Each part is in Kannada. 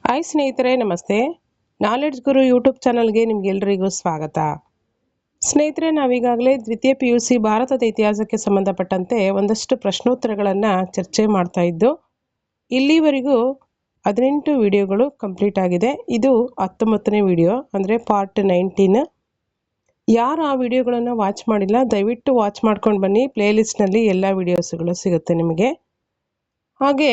ಹಾಯ್ ಸ್ನೇಹಿತರೆ, ನಮಸ್ತೆ. ನಾಲೆಡ್ಜ್ ಗುರು ಯೂಟ್ಯೂಬ್ ಚಾನಲ್ಗೆ ನಿಮ್ಗೆಲ್ರಿಗೂ ಸ್ವಾಗತ. ಸ್ನೇಹಿತರೆ, ನಾವೀಗಾಗಲೇ ದ್ವಿತೀಯ PUC ಭಾರತದ ಇತಿಹಾಸಕ್ಕೆ ಸಂಬಂಧಪಟ್ಟಂತೆ ಒಂದಷ್ಟು ಪ್ರಶ್ನೋತ್ತರಗಳನ್ನು ಚರ್ಚೆ ಮಾಡ್ತಾ ಇದ್ದು, ಇಲ್ಲಿವರೆಗೂ 18 ವಿಡಿಯೋಗಳು ಕಂಪ್ಲೀಟ್ ಆಗಿದೆ. ಇದು 19ನೇ ವಿಡಿಯೋ, ಅಂದರೆ ಪಾರ್ಟ್ 19. ಯಾರು ಆ ವಿಡಿಯೋಗಳನ್ನು ವಾಚ್ ಮಾಡಿಲ್ಲ, ದಯವಿಟ್ಟು ವಾಚ್ ಮಾಡ್ಕೊಂಡು ಬನ್ನಿ. ಪ್ಲೇಲಿಸ್ಟ್ನಲ್ಲಿ ಎಲ್ಲ ವಿಡಿಯೋಸ್ಗಳು ಸಿಗುತ್ತೆ ನಿಮಗೆ. ಹಾಗೆ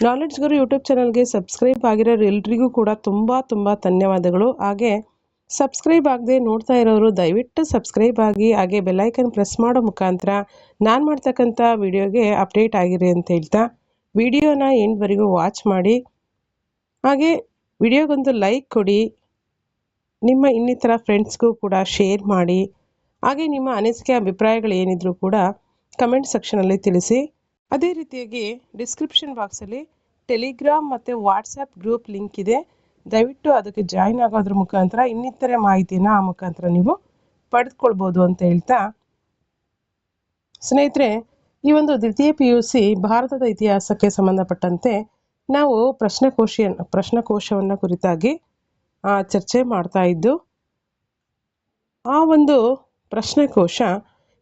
ನಾಲೆಡ್ಜ್ ಗುರು ಯೂಟ್ಯೂಬ್ ಚಾನಲ್ಗೆ ಸಬ್ಸ್ಕ್ರೈಬ್ ಆಗಿರೋರು ಎಲ್ರಿಗೂ ಕೂಡ ತುಂಬ ಧನ್ಯವಾದಗಳು. ಹಾಗೆ ಸಬ್ಸ್ಕ್ರೈಬ್ ಆಗದೆ ನೋಡ್ತಾ ಇರೋರು ದಯವಿಟ್ಟು ಸಬ್ಸ್ಕ್ರೈಬ್ ಆಗಿ, ಹಾಗೆ ಬೆಲ್ಲೈಕನ್ ಪ್ರೆಸ್ ಮಾಡೋ ಮುಖಾಂತರ ನಾನು ಮಾಡ್ತಕ್ಕಂಥ ವಿಡಿಯೋಗೆ ಅಪ್ಡೇಟ್ ಆಗಿರಿ ಅಂತ ಹೇಳ್ತಾ, ವಿಡಿಯೋನ ಎಂಡ್ವರೆಗೂ ವಾಚ್ ಮಾಡಿ. ಹಾಗೆ ವಿಡಿಯೋಗೊಂದು ಲೈಕ್ ಕೊಡಿ, ನಿಮ್ಮ ಇನ್ನಿತರ ಫ್ರೆಂಡ್ಸ್ಗೂ ಕೂಡ ಶೇರ್ ಮಾಡಿ. ಹಾಗೆ ನಿಮ್ಮ ಅನಿಸಿಕೆ ಅಭಿಪ್ರಾಯಗಳು ಏನಿದ್ರು ಕೂಡ ಕಮೆಂಟ್ ಸೆಕ್ಷನಲ್ಲಿ ತಿಳಿಸಿ. ಅದೇ ರೀತಿಯಾಗಿ ಡಿಸ್ಕ್ರಿಪ್ಷನ್ ಬಾಕ್ಸಲ್ಲಿ ಟೆಲಿಗ್ರಾಮ್ ಮತ್ತು ವಾಟ್ಸಪ್ ಗ್ರೂಪ್ ಲಿಂಕ್ ಇದೆ. ದಯವಿಟ್ಟು ಅದಕ್ಕೆ ಜಾಯಿನ್ ಆಗೋದ್ರ ಮುಖಾಂತರ ಇನ್ನಿತರೆ ಮಾಹಿತಿಯನ್ನು ಆ ಮುಖಾಂತರ ನೀವು ಪಡೆದುಕೊಳ್ಬೋದು ಅಂತ ಹೇಳ್ತಾ, ಸ್ನೇಹಿತರೆ, ಈ ಒಂದು ದ್ವಿತೀಯ PUC ಭಾರತದ ಇತಿಹಾಸಕ್ಕೆ ಸಂಬಂಧಪಟ್ಟಂತೆ ನಾವು ಪ್ರಶ್ನಕೋಶವನ್ನು ಕುರಿತಾಗಿ ಚರ್ಚೆ ಮಾಡ್ತಾ ಇದ್ದು, ಆ ಒಂದು ಪ್ರಶ್ನೆಕೋಶ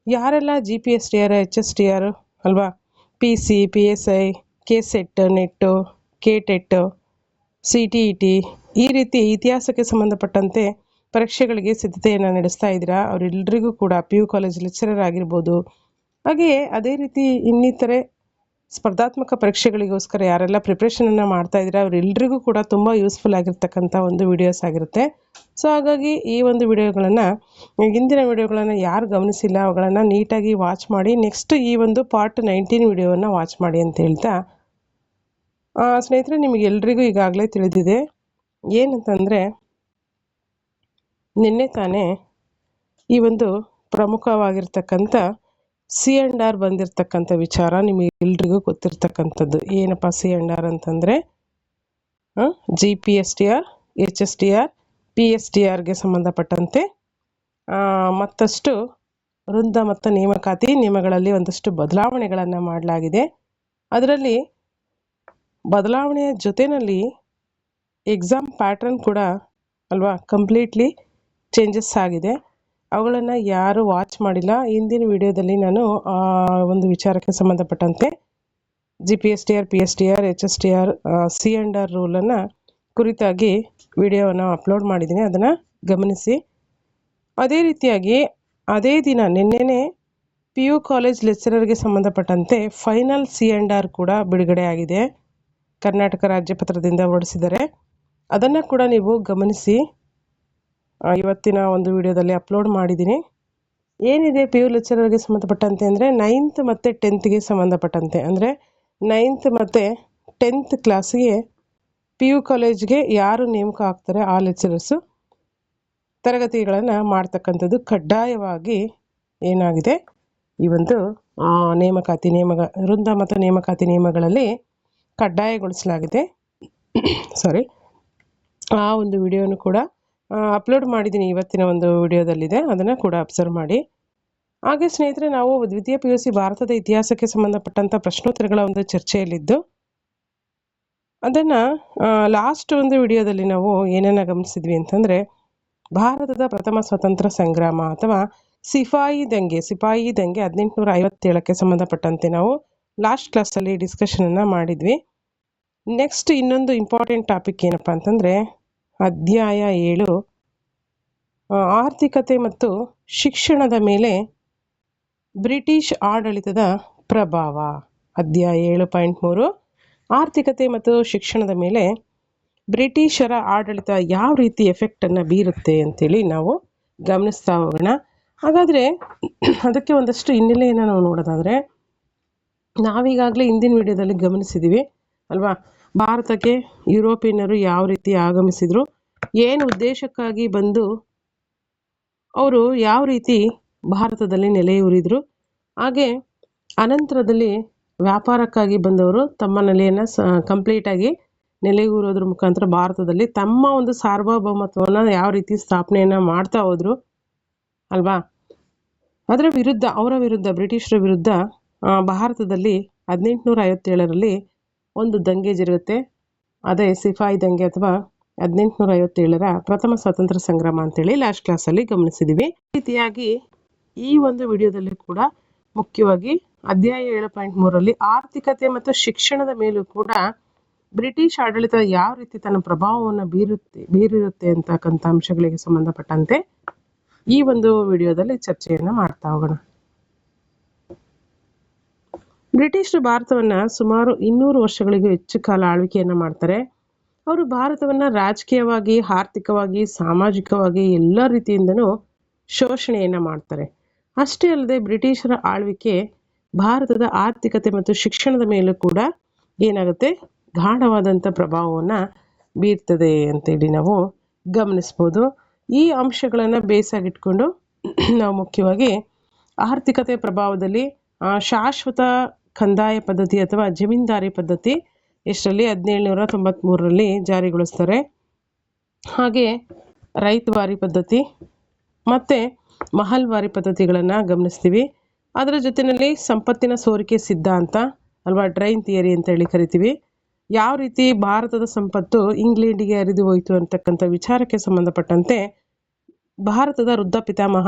ಯಾರೆಲ್ಲ GPSTR, HSTR ಅಲ್ವಾ, PC, PSI, KSET, ನೆಟ್ಟು, KTET, CTET ಈ ರೀತಿ ಇತಿಹಾಸಕ್ಕೆ ಸಂಬಂಧಪಟ್ಟಂತೆ ಪರೀಕ್ಷೆಗಳಿಗೆ ಸಿದ್ಧತೆಯನ್ನು ನಡೆಸ್ತಾ ಇದ್ದೀರಾ ಅವರೆಲ್ಲರಿಗೂ ಕೂಡ PU ಕಾಲೇಜ್ ಲೆಕ್ಚರರ್ ಆಗಿರ್ಬೋದು. ಹಾಗೆಯೇ ಅದೇ ರೀತಿ ಇನ್ನಿತರೆ ಸ್ಪರ್ಧಾತ್ಮಕ ಪರೀಕ್ಷೆಗಳಿಗೋಸ್ಕರ ಯಾರೆಲ್ಲ ಪ್ರಿಪ್ರೇಷನನ್ನು ಮಾಡ್ತಾ ಇದ್ದೀರಾ ಅವರೆಲ್ಲರಿಗೂ ಕೂಡ ತುಂಬ ಯೂಸ್ಫುಲ್ ಆಗಿರ್ತಕ್ಕಂಥ ಒಂದು ವಿಡಿಯೋಸ್ ಆಗಿರುತ್ತೆ. ಸೊ ಹಾಗಾಗಿ ಈ ಒಂದು ವಿಡಿಯೋಗಳನ್ನು, ಹಿಂದಿನ ವಿಡಿಯೋಗಳನ್ನು ಯಾರು ಗಮನಿಸಿಲ್ಲ ಅವುಗಳನ್ನು ನೀಟಾಗಿ ವಾಚ್ ಮಾಡಿ. ನೆಕ್ಸ್ಟ್ ಈ ಒಂದು ಪಾರ್ಟ್ 19 ವಿಡಿಯೋವನ್ನು ವಾಚ್ ಮಾಡಿ ಅಂತ ಹೇಳ್ತಾ, ಸ್ನೇಹಿತರೆ, ನಿಮಗೆಲ್ರಿಗೂ ಈಗಾಗಲೇ ತಿಳಿದಿದೆ ಏನಂತಂದರೆ, ನಿನ್ನೆ ತಾನೇ ಈ ಒಂದು ಪ್ರಮುಖವಾಗಿರ್ತಕ್ಕಂಥ C&R ಬಂದಿರತಕ್ಕಂಥ ವಿಚಾರ ನಿಮಗೆಲ್ರಿಗೂ ಗೊತ್ತಿರ್ತಕ್ಕಂಥದ್ದು. ಏನಪ್ಪ C&R ಅಂತಂದರೆ, GPSTR, HSTR, PSTRಗೆ ಸಂಬಂಧಪಟ್ಟಂತೆ ಮತ್ತಷ್ಟು ವೃಂದ ಮತ್ತು ನೇಮಕಾತಿ ನಿಯಮಗಳಲ್ಲಿ ಒಂದಷ್ಟು ಬದಲಾವಣೆಗಳನ್ನು ಮಾಡಲಾಗಿದೆ. ಅದರಲ್ಲಿ ಬದಲಾವಣೆಯ ಜೊತೆಯಲ್ಲಿ ಎಕ್ಸಾಮ್ ಪ್ಯಾಟ್ರನ್ ಕೂಡ ಅಲ್ವಾ ಕಂಪ್ಲೀಟ್ಲಿ ಚೇಂಜಸ್ ಆಗಿದೆ. ಅವುಗಳನ್ನು ಯಾರು ವಾಚ್ ಮಾಡಿಲ್ಲ, ಹಿಂದಿನ ವಿಡಿಯೋದಲ್ಲಿ ನಾನು ಒಂದು ವಿಚಾರಕ್ಕೆ ಸಂಬಂಧಪಟ್ಟಂತೆ GPSTR, PSTR, HSTR, C&R ರೂಲನ್ನು ಕುರಿತಾಗಿ ವಿಡಿಯೋವನ್ನು ಅಪ್ಲೋಡ್ ಮಾಡಿದ್ದೀನಿ, ಅದನ್ನು ಗಮನಿಸಿ. ಅದೇ ರೀತಿಯಾಗಿ ಅದೇ ದಿನ ನಿನ್ನೆನೇ PU ಕಾಲೇಜ್ ಲೆಕ್ಚರರ್ಗೆ ಸಂಬಂಧಪಟ್ಟಂತೆ ಫೈನಲ್ C&R ಕೂಡ ಬಿಡುಗಡೆ ಆಗಿದೆ. ಕರ್ನಾಟಕ ರಾಜ್ಯ ಪತ್ರದಿಂದ ಹೊರಡಿಸಿದ್ದಾರೆ. ಅದನ್ನು ಕೂಡ ನೀವು ಗಮನಿಸಿ. ಇವತ್ತಿನ ಒಂದು ವಿಡಿಯೋದಲ್ಲಿ ಅಪ್ಲೋಡ್ ಮಾಡಿದ್ದೀನಿ. ಏನಿದೆ PU ಲೆಕ್ಚರರ್ಗೆ ಸಂಬಂಧಪಟ್ಟಂತೆ ಅಂದರೆ 9th ಮತ್ತು 10th ಸಂಬಂಧಪಟ್ಟಂತೆ, ಅಂದರೆ 9th ಮತ್ತು 10th ಕ್ಲಾಸಿಗೆ PU ಕಾಲೇಜ್ಗೆ ಯಾರು ನೇಮಕ ಆಗ್ತಾರೆ ಆ ಲೆಕ್ಚರರ್ಸು ತರಗತಿಗಳನ್ನು ಮಾಡ್ತಕ್ಕಂಥದ್ದು ಕಡ್ಡಾಯವಾಗಿ ಏನಾಗಿದೆ, ಈ ಒಂದು ವೃಂದ ಮತ್ತು ನೇಮಕಾತಿ ನಿಯಮಗಳಲ್ಲಿ ಕಡ್ಡಾಯಗೊಳಿಸಲಾಗಿದೆ. ಆ ಒಂದು ವಿಡಿಯೋನು ಕೂಡ ಅಪ್ಲೋಡ್ ಮಾಡಿದ್ದೀನಿ, ಇವತ್ತಿನ ಒಂದು ವಿಡಿಯೋದಲ್ಲಿದೆ, ಅದನ್ನು ಕೂಡ ಅಬ್ಸರ್ವ್ ಮಾಡಿ. ಹಾಗೆ ಸ್ನೇಹಿತರೆ, ನಾವು ದ್ವಿತೀಯ PUC ಭಾರತದ ಇತಿಹಾಸಕ್ಕೆ ಸಂಬಂಧಪಟ್ಟಂಥ ಪ್ರಶ್ನೋತ್ತರಗಳ ಒಂದು ಚರ್ಚೆಯಲ್ಲಿದ್ದು, ಅದನ್ನು ಲಾಸ್ಟ್ ಒಂದು ವಿಡಿಯೋದಲ್ಲಿ ನಾವು ಏನನ್ನು ಗಮನಿಸಿದ್ವಿ ಅಂತಂದರೆ, ಭಾರತದ ಪ್ರಥಮ ಸ್ವತಂತ್ರ ಸಂಗ್ರಾಮ ಅಥವಾ ಸಿಪಾಯಿ ದಂಗೆ 1857ಕ್ಕೆ ಸಂಬಂಧಪಟ್ಟಂತೆ ನಾವು ಲಾಸ್ಟ್ ಕ್ಲಾಸಲ್ಲಿ ಡಿಸ್ಕಷನನ್ನು ಮಾಡಿದ್ವಿ. ನೆಕ್ಸ್ಟ್ ಇನ್ನೊಂದು ಇಂಪಾರ್ಟೆಂಟ್ ಟಾಪಿಕ್ ಏನಪ್ಪ ಅಂತಂದರೆ, ಅಧ್ಯಾಯ 7 ಆರ್ಥಿಕತೆ ಮತ್ತು ಶಿಕ್ಷಣದ ಮೇಲೆ ಬ್ರಿಟಿಷ್ ಆಡಳಿತದ ಪ್ರಭಾವ. ಅಧ್ಯಾಯ 7.3 ಆರ್ಥಿಕತೆ ಮತ್ತು ಶಿಕ್ಷಣದ ಮೇಲೆ ಬ್ರಿಟಿಷರ ಆಡಳಿತ ಯಾವ ರೀತಿ ಎಫೆಕ್ಟನ್ನು ಬೀರುತ್ತೆ ಅಂತೇಳಿ ನಾವು ಗಮನಿಸ್ತಾ ಹೋಗೋಣ. ಹಾಗಾದರೆ ಅದಕ್ಕೆ ಒಂದಷ್ಟು ಹಿನ್ನೆಲೆಯನ್ನು ನಾವು ನೋಡೋದಾದರೆ, ನಾವೀಗಾಗಲೇ ಹಿಂದಿನ ವಿಡಿಯೋದಲ್ಲಿ ಗಮನಿಸಿದ್ದೀವಿ ಅಲ್ವಾ, ಭಾರತಕ್ಕೆ ಯುರೋಪಿಯನ್ನರು ಯಾವ ರೀತಿ ಆಗಮಿಸಿದರು, ಏನು ಉದ್ದೇಶಕ್ಕಾಗಿ ಬಂದು ಅವರು ಯಾವ ರೀತಿ ಭಾರತದಲ್ಲಿ ನೆಲೆಯೂರಿದರು, ಹಾಗೆ ಅನಂತರದಲ್ಲಿ ವ್ಯಾಪಾರಕ್ಕಾಗಿ ಬಂದವರು ತಮ್ಮ ನೆಲೆಯನ್ನು ಕಂಪ್ಲೀಟಾಗಿ ನೆಲೆಯೂರೋದ್ರ ಮುಖಾಂತರ ಭಾರತದಲ್ಲಿ ತಮ್ಮ ಒಂದು ಸಾರ್ವಭೌಮತ್ವವನ್ನು ಯಾವ ರೀತಿ ಸ್ಥಾಪನೆಯನ್ನು ಮಾಡ್ತಾ ಹೋದರು ಅಲ್ವಾ. ಅವರ ವಿರುದ್ಧ ಬ್ರಿಟಿಷರ ವಿರುದ್ಧ ಭಾರತದಲ್ಲಿ 1857ರಲ್ಲಿ ಒಂದು ದಂಗೆ ಜರುಗುತ್ತೆ. ಅದೇ ಸಿಪಾಯಿ ದಂಗೆ ಅಥವಾ 1857ರ ಪ್ರಥಮ ಸ್ವಾತಂತ್ರ್ಯ ಸಂಗ್ರಾಮ ಅಂತೇಳಿ ಲಾಸ್ಟ್ ಕ್ಲಾಸಲ್ಲಿ ಗಮನಿಸಿದ್ದೀವಿ. ಈ ರೀತಿಯಾಗಿ ಈ ಒಂದು ವಿಡಿಯೋದಲ್ಲಿ ಕೂಡ ಮುಖ್ಯವಾಗಿ ಅಧ್ಯಾಯ 7.3ರಲ್ಲಿ ಆರ್ಥಿಕತೆ ಮತ್ತು ಶಿಕ್ಷಣದ ಮೇಲೂ ಕೂಡ ಬ್ರಿಟಿಷ್ ಆಡಳಿತ ಯಾವ ರೀತಿ ತನ್ನ ಪ್ರಭಾವವನ್ನು ಬೀರಿರುತ್ತೆ ಅಂತಕ್ಕಂಥ ಅಂಶಗಳಿಗೆ ಸಂಬಂಧಪಟ್ಟಂತೆ ಈ ಒಂದು ವಿಡಿಯೋದಲ್ಲಿ ಚರ್ಚೆಯನ್ನು ಮಾಡ್ತಾ ಹೋಗೋಣ. ಬ್ರಿಟಿಷರು ಭಾರತವನ್ನ ಸುಮಾರು 200 ವರ್ಷಗಳಿಗೂ ಹೆಚ್ಚು ಕಾಲ ಆಳ್ವಿಕೆಯನ್ನ ಮಾಡ್ತಾರೆ. ಅವರು ಭಾರತವನ್ನ ರಾಜಕೀಯವಾಗಿ, ಆರ್ಥಿಕವಾಗಿ, ಸಾಮಾಜಿಕವಾಗಿ ಎಲ್ಲ ರೀತಿಯಿಂದನೂ ಶೋಷಣೆಯನ್ನ ಮಾಡ್ತಾರೆ. ಅಷ್ಟೇ ಅಲ್ಲದೆ ಬ್ರಿಟಿಷರ ಆಳ್ವಿಕೆ ಭಾರತದ ಆರ್ಥಿಕತೆ ಮತ್ತು ಶಿಕ್ಷಣದ ಮೇಲೂ ಕೂಡ ಏನಾಗುತ್ತೆ, ಗಾಢವಾದಂಥ ಪ್ರಭಾವವನ್ನ ಬೀರ್ತದೆ ಅಂತೇಳಿ ನಾವು ಗಮನಿಸ್ಬೋದು. ಈ ಅಂಶಗಳನ್ನು ಬೇಸಾಗಿಟ್ಕೊಂಡು ನಾವು ಮುಖ್ಯವಾಗಿ ಆರ್ಥಿಕತೆ ಪ್ರಭಾವದಲ್ಲಿ ಶಾಶ್ವತ ಕಂದಾಯ ಪದ್ಧತಿ ಅಥವಾ ಜಮೀನ್ದಾರಿ ಪದ್ಧತಿ ಎಷ್ಟರಲ್ಲಿ 1793ರಲ್ಲಿ ಜಾರಿಗೊಳಿಸ್ತಾರೆ. ಹಾಗೆ ರೈತವಾರಿ ಪದ್ಧತಿ ಮತ್ತು ಮಹಲ್ವಾರಿ ಪದ್ಧತಿಗಳನ್ನು ಗಮನಿಸ್ತೀವಿ. ಅದರ ಜೊತೆಯಲ್ಲಿ ಸಂಪತ್ತಿನ ಸೋರಿಕೆ ಸಿದ್ಧಾಂತ ಅಲ್ವಾ, ಡ್ರೈನ್ ಥಿಯರಿ ಅಂತ ಹೇಳಿ ಕರಿತೀವಿ. ಯಾವ ರೀತಿ ಭಾರತದ ಸಂಪತ್ತು ಇಂಗ್ಲೆಂಡಿಗೆ ಹರಿದು ಹೋಯಿತು ಅಂತಕ್ಕಂಥ ವಿಚಾರಕ್ಕೆ ಸಂಬಂಧಪಟ್ಟಂತೆ ಭಾರತದ ವೃದ್ಧ ಪಿತಾಮಹ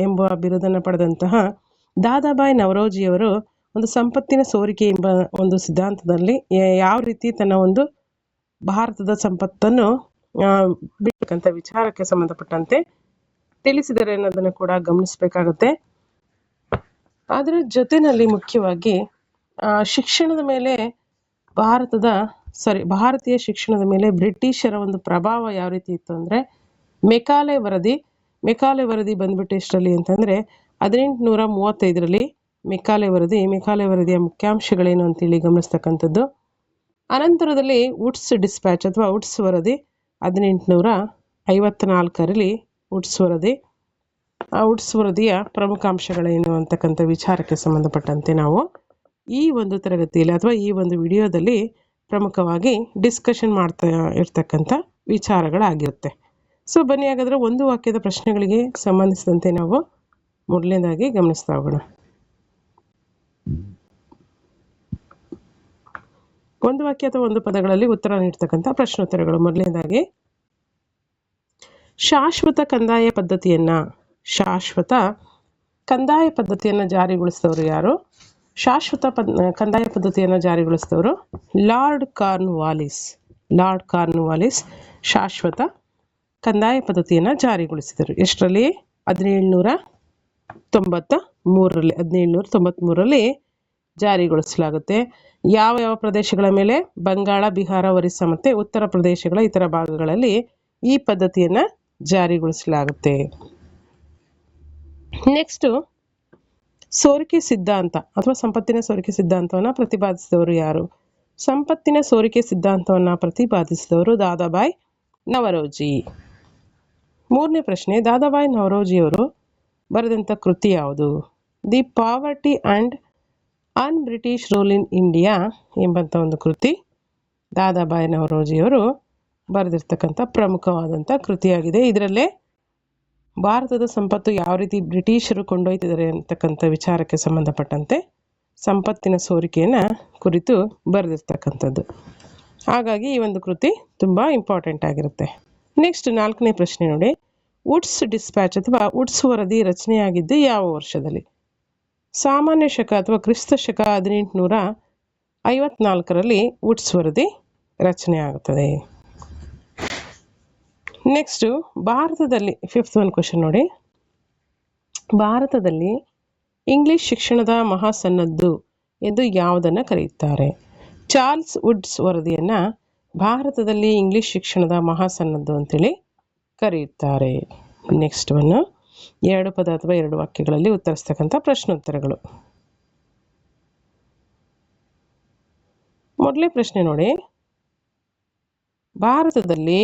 ಎಂಬ ಬಿರುದನ್ನು ಪಡೆದಂತಹ ದಾದಾಬಾಯಿ ನವರೋಜಿಯವರು ಒಂದು ಸಂಪತ್ತಿನ ಸೋರಿಕೆ ಎಂಬ ಒಂದು ಸಿದ್ಧಾಂತದಲ್ಲಿ ಯಾವ ರೀತಿ ತನ್ನ ಒಂದು ಭಾರತದ ಸಂಪತ್ತನ್ನು ಬಿಡ್ತಕ್ಕಂಥ ವಿಚಾರಕ್ಕೆ ಸಂಬಂಧಪಟ್ಟಂತೆ ತಿಳಿಸಿದರೆ ಅನ್ನೋದನ್ನು ಕೂಡ ಗಮನಿಸಬೇಕಾಗುತ್ತೆ. ಅದರ ಜೊತೆಯಲ್ಲಿ ಮುಖ್ಯವಾಗಿ ಶಿಕ್ಷಣದ ಮೇಲೆ ಭಾರತೀಯ ಶಿಕ್ಷಣದ ಮೇಲೆ ಬ್ರಿಟಿಷರ ಒಂದು ಪ್ರಭಾವ ಯಾವ ರೀತಿ ಇತ್ತು ಅಂದರೆ ಮೆಕಾಲೆ ವರದಿ ಬಂದ್ಬಿಟ್ಟು ಎಷ್ಟರಲ್ಲಿ ಅಂತಂದರೆ 1835ರಲ್ಲಿ ಮೆಕಾಲೆ ವರದಿಯ ಮುಖ್ಯಾಂಶಗಳೇನು ಅಂತೇಳಿ ಗಮನಿಸ್ತಕ್ಕಂಥದ್ದು. ಅನಂತರದಲ್ಲಿ ವುಡ್ಸ್ ಡಿಸ್ಪ್ಯಾಚ್ ಅಥವಾ ವುಡ್ಸ್ ವರದಿ 1854ರಲ್ಲಿ ವುಡ್ಸ್ ವರದಿ. ಆ ವುಡ್ಸ್ ವರದಿಯ ಪ್ರಮುಖ ಅಂಶಗಳೇನು ಅಂತಕ್ಕಂಥ ವಿಚಾರಕ್ಕೆ ಸಂಬಂಧಪಟ್ಟಂತೆ ನಾವು ಈ ಒಂದು ತರಗತಿಯಲ್ಲಿ ಅಥವಾ ಈ ಒಂದು ವಿಡಿಯೋದಲ್ಲಿ ಪ್ರಮುಖವಾಗಿ ಡಿಸ್ಕಷನ್ ಮಾಡ್ತಾ ಇರ್ತಕ್ಕಂಥ ವಿಚಾರಗಳಾಗಿರುತ್ತೆ. ಸೊ ಬನ್ನಿ ಹಾಗಾದರೆ ಒಂದು ವಾಕ್ಯದ ಪ್ರಶ್ನೆಗಳಿಗೆ ಸಂಬಂಧಿಸಿದಂತೆ ನಾವು ಮೊದಲನೇದಾಗಿ ಗಮನಿಸ್ತಾ ಹೋಗೋಣ. ಒಂದು ವಾಕ್ಯ ಅಥವಾ ಒಂದು ಪದಗಳಲ್ಲಿ ಉತ್ತರ ನೀಡ್ತಕ್ಕಂಥ ಪ್ರಶ್ನೋತ್ತರಗಳು. ಮೊದಲನೇದಾಗಿ ಶಾಶ್ವತ ಕಂದಾಯ ಪದ್ಧತಿಯನ್ನ ಜಾರಿಗೊಳಿಸಿದವರು ಯಾರು? ಶಾಶ್ವತ ಕಂದಾಯ ಪದ್ಧತಿಯನ್ನು ಜಾರಿಗೊಳಿಸಿದವರು ಲಾರ್ಡ್ ಕಾರ್ನ್ವಾಲಿಸ್ ಶಾಶ್ವತ ಕಂದಾಯ ಪದ್ಧತಿಯನ್ನು ಜಾರಿಗೊಳಿಸಿದರು. ಎಷ್ಟರಲ್ಲಿ? 1793ರಲ್ಲಿ ಜಾರಿಗೊಳಿಸಲಾಗುತ್ತೆ. ಯಾವ ಪ್ರದೇಶಗಳ ಮೇಲೆ? ಬಂಗಾಳ, ಬಿಹಾರ, ಒರಿಸ್ಸಾ ಮತ್ತು ಉತ್ತರ ಪ್ರದೇಶಗಳ ಇತರ ಭಾಗಗಳಲ್ಲಿ ಈ ಪದ್ಧತಿಯನ್ನು ಜಾರಿಗೊಳಿಸಲಾಗುತ್ತೆ. ನೆಕ್ಸ್ಟು ಸೋರಿಕೆ ಸಿದ್ಧಾಂತ ಅಥವಾ ಸಂಪತ್ತಿನ ಸೋರಿಕೆ ಸಿದ್ಧಾಂತವನ್ನು ಪ್ರತಿಪಾದಿಸಿದವರು ಯಾರು? ಸಂಪತ್ತಿನ ಸೋರಿಕೆ ಸಿದ್ಧಾಂತವನ್ನು ಪ್ರತಿಪಾದಿಸಿದವರು ದಾದಾಬಾಯಿ ನವರೋಜಿ. ಮೂರನೇ ಪ್ರಶ್ನೆ, ದಾದಾಬಾಯಿ ನವರೋಜಿಯವರು ಬರೆದಂಥ ಕೃತಿ ಯಾವುದು? The poverty and un British rule in India ಎಂಬಂಥ ಒಂದು ಕೃತಿ ದಾದಾಬಾಯಿ ನವರೋಜಿಯವರು ಬರೆದಿರ್ತಕ್ಕಂಥ ಪ್ರಮುಖವಾದಂಥ ಕೃತಿಯಾಗಿದೆ. ಇದರಲ್ಲೇ ಭಾರತದ ಸಂಪತ್ತು ಯಾವ ರೀತಿ ಬ್ರಿಟಿಷರು ಕೊಂಡೊಯ್ತಿದ್ದಾರೆ ಅಂತಕ್ಕಂಥ ವಿಚಾರಕ್ಕೆ ಸಂಬಂಧಪಟ್ಟಂತೆ ಸಂಪತ್ತಿನ ಸೋರಿಕೆಯನ್ನು ಕುರಿತು ಬರೆದಿರ್ತಕ್ಕಂಥದ್ದು. ಹಾಗಾಗಿ ಈ ಒಂದು ಕೃತಿ ತುಂಬ ಇಂಪಾರ್ಟೆಂಟ್ ಆಗಿರುತ್ತೆ. ನೆಕ್ಸ್ಟ್ 4ನೇ ಪ್ರಶ್ನೆ ನೋಡಿ, ವುಡ್ಸ್ ಡಿಸ್ಪ್ಯಾಚ್ ಅಥವಾ ವುಡ್ಸ್ ವರದಿ ರಚನೆಯಾಗಿದ್ದು ಯಾವ ವರ್ಷದಲ್ಲಿ? ಸಾಮಾನ್ಯ ಶಕ ಅಥವಾ ಕ್ರಿಸ್ತ ಶಕ 1854ರಲ್ಲಿ ವುಡ್ಸ್ ವರದಿ ರಚನೆ ಆಗುತ್ತದೆ. ನೆಕ್ಸ್ಟು ಭಾರತದಲ್ಲಿ 5th ಒಂದು ಕ್ವಶನ್ ನೋಡಿ, ಭಾರತದಲ್ಲಿ ಇಂಗ್ಲಿಷ್ ಶಿಕ್ಷಣದ ಮಹಾಸನ್ನದ್ದು ಎಂದು ಯಾವುದನ್ನು ಕರೆಯುತ್ತಾರೆ? ಚಾರ್ಲ್ಸ್ ವುಡ್ಸ್ ವರದಿಯನ್ನು ಭಾರತದಲ್ಲಿ ಇಂಗ್ಲಿಷ್ ಶಿಕ್ಷಣದ ಮಹಾಸನ್ನದ್ದು ಅಂತೇಳಿ ಕರೆಯುತ್ತಾರೆ. ನೆಕ್ಸ್ಟ್ ಒಂದು 2 ಪದ ಅಥವಾ 2 ವಾಕ್ಯಗಳಲ್ಲಿ ಉತ್ತರಿಸ್ತಕ್ಕಂಥ ಪ್ರಶ್ನೋತ್ತರಗಳು. ಮೊದಲನೇ ಪ್ರಶ್ನೆ ನೋಡಿ, ಭಾರತದಲ್ಲಿ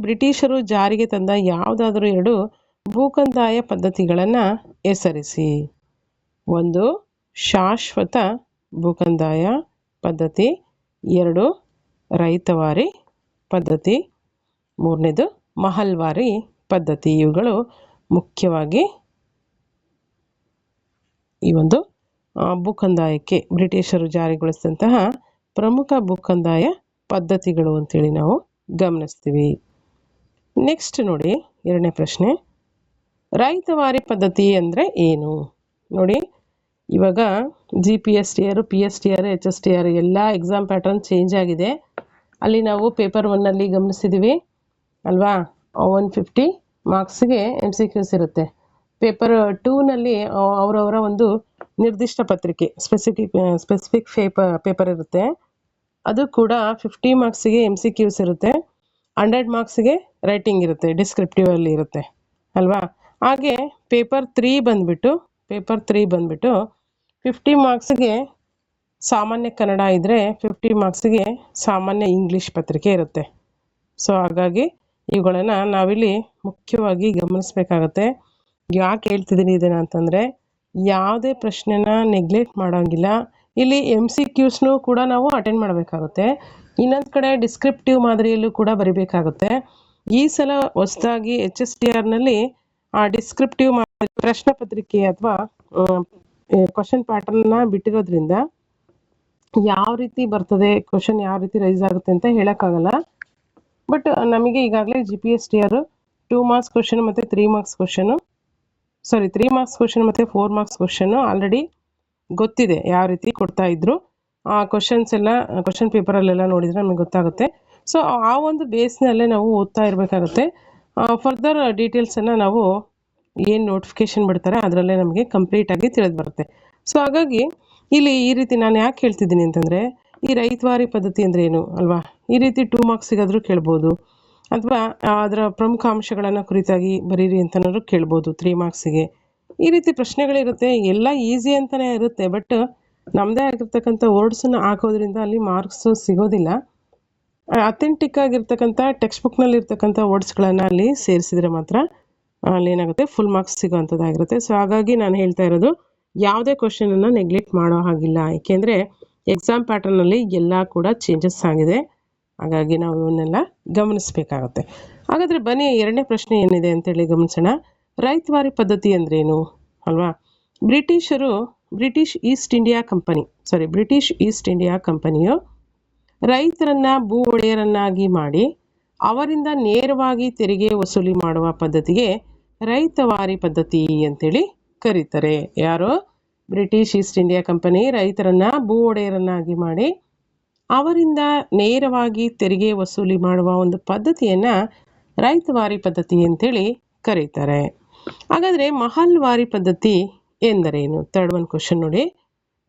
ಬ್ರಿಟಿಷರು ಜಾರಿಗೆ ತಂದ ಯಾವುದಾದರೂ 2 ಭೂಕಂದಾಯ ಪದ್ಧತಿಗಳನ್ನು ಹೆಸರಿಸಿ. 1 ಶಾಶ್ವತ ಭೂಕಂದಾಯ ಪದ್ಧತಿ, 2 ರೈತವಾರಿ ಪದ್ಧತಿ, 3ನೇದು ಮಹಲ್ವಾರಿ ಪದ್ಧತಿ. ಇವುಗಳು ಮುಖ್ಯವಾಗಿ ಈ ಒಂದು ಭೂಕಂದಾಯಕ್ಕೆ ಬ್ರಿಟಿಷರು ಜಾರಿಗೊಳಿಸಿದಂತಹ ಪ್ರಮುಖ ಭೂಕಂದಾಯ ಪದ್ಧತಿಗಳು ಅಂತೇಳಿ ನಾವು ಗಮನಿಸ್ತೀವಿ. ನೆಕ್ಸ್ಟ್ ನೋಡಿ, ಎರಡನೇ ಪ್ರಶ್ನೆ, ರೈತವಾರಿ ಪದ್ಧತಿ ಅಂದರೆ ಏನು? ನೋಡಿ, ಇವಾಗ GPSTR, PSTR, HSTR ಎಲ್ಲ ಎಕ್ಸಾಮ್ ಪ್ಯಾಟರ್ನ್ ಚೇಂಜ್ ಆಗಿದೆ. ಅಲ್ಲಿ ನಾವು ಪೇಪರ್ 1ನಲ್ಲಿ ಗಮನಿಸಿದ್ದೀವಿ ಅಲ್ವಾ, 150 ಮಾರ್ಕ್ಸ್ಗೆ MCQs ಇರುತ್ತೆ. ಪೇಪರ್ 2ನಲ್ಲಿ ಅವರವರ ಒಂದು ನಿರ್ದಿಷ್ಟ ಪತ್ರಿಕೆ ಸ್ಪೆಸಿಫಿಕ್ ಪೇಪರ್ ಇರುತ್ತೆ. ಅದು ಕೂಡ 50 ಮಾರ್ಕ್ಸಿಗೆ MCQs ಇರುತ್ತೆ, 100 ಮಾರ್ಕ್ಸ್ಗೆ ರೈಟಿಂಗ್ ಇರುತ್ತೆ, ಡಿಸ್ಕ್ರಿಪ್ಟಿವ್ ಅಲ್ಲಿ ಇರುತ್ತೆ ಅಲ್ವಾ. ಹಾಗೆ ಪೇಪರ್ 3 ಬಂದ್ಬಿಟ್ಟು 50 ಮಾರ್ಕ್ಸ್ಗೆ ಸಾಮಾನ್ಯ ಕನ್ನಡ ಇದ್ದರೆ 50 ಮಾರ್ಕ್ಸ್ಗೆ ಸಾಮಾನ್ಯ ಇಂಗ್ಲೀಷ್ ಪತ್ರಿಕೆ ಇರುತ್ತೆ. ಸೊ ಹಾಗಾಗಿ ಇವುಗಳನ್ನು ನಾವಿಲ್ಲಿ ಮುಖ್ಯವಾಗಿ ಗಮನಿಸಬೇಕಾಗತ್ತೆ. ಯಾಕೆ ಹೇಳ್ತಿದ್ದೀನಿ ಇದನ್ನು ಅಂತಂದರೆ, ಯಾವುದೇ ಪ್ರಶ್ನೆನ ನೆಗ್ಲೆಕ್ಟ್ ಮಾಡೋಂಗಿಲ್ಲ. ಇಲ್ಲಿ MCQಸ್ನೂ ಕೂಡ ನಾವು ಅಟೆಂಡ್ ಮಾಡಬೇಕಾಗುತ್ತೆ. ಇನ್ನೊಂದು ಕಡೆ ಡಿಸ್ಕ್ರಿಪ್ಟಿವ್ ಮಾದರಿಯಲ್ಲೂ ಕೂಡ ಬರಿಬೇಕಾಗುತ್ತೆ. ಈ ಸಲ ಹೊಸದಾಗಿ HSTRನಲ್ಲಿ ಡಿಸ್ಕ್ರಿಪ್ಟಿವ್ ಪ್ರಶ್ನೆ ಪತ್ರಿಕೆ ಅಥವಾ ಕ್ವಶನ್ ಪ್ಯಾಟರ್ನ್ನ ಬಿಟ್ಟಿರೋದ್ರಿಂದ ಯಾವ ರೀತಿ ಬರ್ತದೆ, ಕ್ವಶನ್ ಯಾವ ರೀತಿ ರೈಸ್ ಆಗುತ್ತೆ ಅಂತ ಹೇಳೋಕ್ಕಾಗಲ್ಲ. ಬಟ್ ನಮಗೆ ಈಗಾಗಲೇ GPSTR 2 ಮಾರ್ಕ್ಸ್ ಕ್ವಶನ್ ಮತ್ತು 3 ಮಾರ್ಕ್ಸ್ ಕ್ವಶನು 3 ಮಾರ್ಕ್ಸ್ ಕ್ವಶನ್ ಮತ್ತು 4 ಮಾರ್ಕ್ಸ್ ಕ್ವಶನ್ನು ಆಲ್ರೆಡಿ ಗೊತ್ತಿದೆ ಯಾವ ರೀತಿ ಕೊಡ್ತಾ ಇದ್ರು. ಆ ಕ್ವಶನ್ಸ್ ಎಲ್ಲ ಕ್ವಶನ್ ಪೇಪರಲ್ಲೆಲ್ಲ ನೋಡಿದರೆ ನಮಗೆ ಗೊತ್ತಾಗುತ್ತೆ. ಸೊ ಆ ಒಂದು ಬೇಸ್ನಲ್ಲೇ ನಾವು ಓದ್ತಾ ಇರಬೇಕಾಗುತ್ತೆ. ಫರ್ದರ್ ಡೀಟೇಲ್ಸನ್ನು ನಾವು ಏನು ನೋಟಿಫಿಕೇಶನ್ ಬಿಡ್ತಾರೆ ಅದರಲ್ಲೇ ನಮಗೆ ಕಂಪ್ಲೀಟಾಗಿ ತಿಳಿದು ಬರುತ್ತೆ. ಸೊ ಹಾಗಾಗಿ ಇಲ್ಲಿ ಈ ರೀತಿ ನಾನು ಯಾಕೆ ಹೇಳ್ತಿದ್ದೀನಿ ಅಂತಂದರೆ, ಈ ರೈತವಾರಿ ಪದ್ಧತಿ ಅಂದರೆ ಏನು ಅಲ್ವಾ, ಈ ರೀತಿ 2 ಮಾರ್ಕ್ಸಿಗಾದರೂ ಕೇಳ್ಬೋದು, ಅಥವಾ ಅದರ ಪ್ರಮುಖ ಅಂಶಗಳನ್ನು ಕುರಿತಾಗಿ ಬರೀರಿ ಅಂತನಾದ್ರು ಕೇಳ್ಬೋದು 3 ಮಾರ್ಕ್ಸಿಗೆ. ಈ ರೀತಿ ಪ್ರಶ್ನೆಗಳಿರುತ್ತೆ. ಎಲ್ಲ ಈಸಿ ಅಂತಲೇ ಇರುತ್ತೆ, ಬಟ್ ನಮ್ಮದೇ ಆಗಿರ್ತಕ್ಕಂಥ ವರ್ಡ್ಸನ್ನು ಹಾಕೋದ್ರಿಂದ ಅಲ್ಲಿ ಮಾರ್ಕ್ಸು ಸಿಗೋದಿಲ್ಲ. ಅಥೆಂಟಿಕ್ ಆಗಿರ್ತಕ್ಕಂಥ ಟೆಕ್ಸ್ಟ್ ಬುಕ್ನಲ್ಲಿ ಇರ್ತಕ್ಕಂಥ ವರ್ಡ್ಸ್ಗಳನ್ನು ಅಲ್ಲಿ ಸೇರಿಸಿದರೆ ಮಾತ್ರ ಅಲ್ಲಿ ಏನಾಗುತ್ತೆ, ಫುಲ್ ಮಾರ್ಕ್ಸ್ ಸಿಗೋವಂಥದ್ದಾಗಿರುತ್ತೆ. ಸೊ ಹಾಗಾಗಿ ನಾನು ಹೇಳ್ತಾ ಇರೋದು, ಯಾವುದೇ ಕ್ವಶನನ್ನು ನೆಗ್ಲೆಕ್ಟ್ ಮಾಡೋ ಹಾಗಿಲ್ಲ. ಏಕೆಂದರೆ ಎಕ್ಸಾಮ್ ಪ್ಯಾಟರ್ನಲ್ಲಿ ಎಲ್ಲ ಕೂಡ ಚೇಂಜಸ್ ಆಗಿದೆ. ಹಾಗಾಗಿ ನಾವು ಇವನ್ನೆಲ್ಲ ಗಮನಿಸಬೇಕಾಗುತ್ತೆ. ಹಾಗಾದರೆ ಬನ್ನಿ, ಎರಡನೇ ಪ್ರಶ್ನೆ ಏನಿದೆ ಅಂತೇಳಿ ಗಮನಿಸೋಣ. ರೈತವಾರಿ ಪದ್ಧತಿ ಅಂದ್ರೇನು ಅಲ್ವಾ. ಬ್ರಿಟಿಷ್ ಈಸ್ಟ್ ಇಂಡಿಯಾ ಕಂಪನಿಯು ರೈತರನ್ನ ಭೂ ಒಡೆಯರನ್ನಾಗಿ ಮಾಡಿ ಅವರಿಂದ ನೇರವಾಗಿ ತೆರಿಗೆ ವಸೂಲಿ ಮಾಡುವ ಪದ್ಧತಿಗೆ ರೈತವಾರಿ ಪದ್ಧತಿ ಅಂತೇಳಿ ಕರೀತಾರೆ. ಯಾರು? ಬ್ರಿಟಿಷ್ ಈಸ್ಟ್ ಇಂಡಿಯಾ ಕಂಪನಿ ರೈತರನ್ನ ಭೂ ಒಡೆಯರನ್ನಾಗಿ ಮಾಡಿ ಅವರಿಂದ ನೇರವಾಗಿ ತೆರಿಗೆ ವಸೂಲಿ ಮಾಡುವ ಒಂದು ಪದ್ಧತಿಯನ್ನ ರೈತವಾರಿ ಪದ್ಧತಿ ಅಂತೇಳಿ ಕರೀತಾರೆ. ಹಾಗಾದರೆ ಮಹಲ್ವಾರಿ ಪದ್ಧತಿ ಎಂದರೇನು? ಥರ್ಡ್ ಒನ್ ಕ್ವಶನ್ ನೋಡಿ,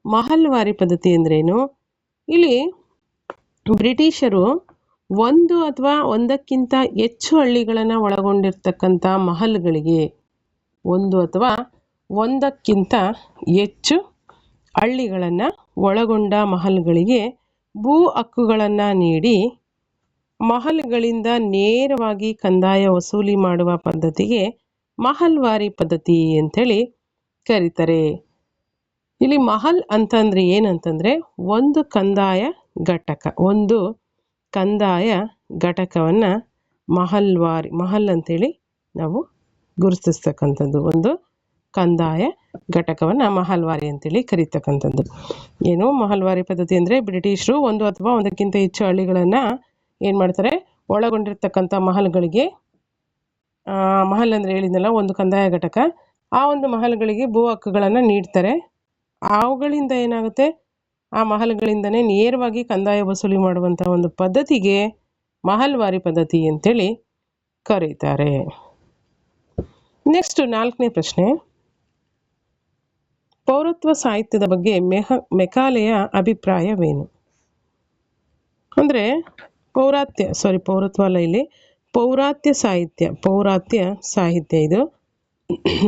ಮಹಲ್ವಾರಿ ಪದ್ಧತಿ ಎಂದರೇನು? ಇಲ್ಲಿ ಬ್ರಿಟಿಷರು ಒಂದು ಅಥವಾ ಒಂದಕ್ಕಿಂತ ಹೆಚ್ಚು ಹಳ್ಳಿಗಳನ್ನು ಒಳಗೊಂಡಿರ್ತಕ್ಕಂಥ ಮಹಲ್ಗಳಿಗೆ, ಒಂದು ಅಥವಾ ಒಂದಕ್ಕಿಂತ ಹೆಚ್ಚು ಹಳ್ಳಿಗಳನ್ನು ಒಳಗೊಂಡ ಮಹಲ್ಗಳಿಗೆ ಭೂ ಹಕ್ಕುಗಳನ್ನು ನೀಡಿ ಮಹಲ್ಗಳಿಂದ ನೇರವಾಗಿ ಕಂದಾಯ ವಸೂಲಿ ಮಾಡುವ ಪದ್ಧತಿಗೆ ಮಹಲ್ವಾರಿ ಪದ್ಧತಿ ಅಂತೇಳಿ ಕರೀತಾರೆ. ಇಲ್ಲಿ ಮಹಲ್ ಅಂತಂದ್ರೆ ಏನಂತಂದ್ರೆ ಒಂದು ಕಂದಾಯ ಘಟಕವನ್ನು ಮಹಲ್ ಅಂತೇಳಿ ನಾವು ಗುರುತಿಸ್ತಕ್ಕಂಥದ್ದು. ಒಂದು ಕಂದಾಯ ಘಟಕವನ್ನು ಮಹಲ್ವಾರಿ ಅಂತೇಳಿ ಕರೀತಕ್ಕಂಥದ್ದು. ಏನು ಮಹಲ್ವಾರಿ ಪದ್ಧತಿ ಅಂದರೆ, ಬ್ರಿಟಿಷರು ಒಂದು ಅಥವಾ ಒಂದಕ್ಕಿಂತ ಹೆಚ್ಚು ಹಳ್ಳಿಗಳನ್ನು ಏನು ಮಾಡ್ತಾರೆ, ಒಳಗೊಂಡಿರ್ತಕ್ಕಂಥ ಮಹಲ್ಗಳಿಗೆ, ಮಹಲ್ ಅಂದರೆ ಹೇಳಿದ್ನಲ್ಲ ಒಂದು ಕಂದಾಯ ಘಟಕ, ಆ ಒಂದು ಮಹಲ್ಗಳಿಗೆ ಭೂ ಹಕ್ಕುಗಳನ್ನು ನೀಡ್ತಾರೆ. ಅವುಗಳಿಂದ ಏನಾಗುತ್ತೆ, ಆ ಮಹಲ್ಗಳಿಂದನೇ ನೇರವಾಗಿ ಕಂದಾಯ ವಸೂಲಿ ಮಾಡುವಂಥ ಒಂದು ಪದ್ಧತಿಗೆ ಮಹಲ್ವಾರಿ ಪದ್ಧತಿ ಅಂತೇಳಿ ಕರೀತಾರೆ. ನೆಕ್ಸ್ಟ್ 4ನೇ ಪ್ರಶ್ನೆ, ಪೌರತ್ವ ಸಾಹಿತ್ಯದ ಬಗ್ಗೆ ಮೆಕಾಲೆಯ ಅಭಿಪ್ರಾಯವೇನು? ಅಂದರೆ ಪೌರಾತ್ಯ ಸಾಹಿತ್ಯ ಇದು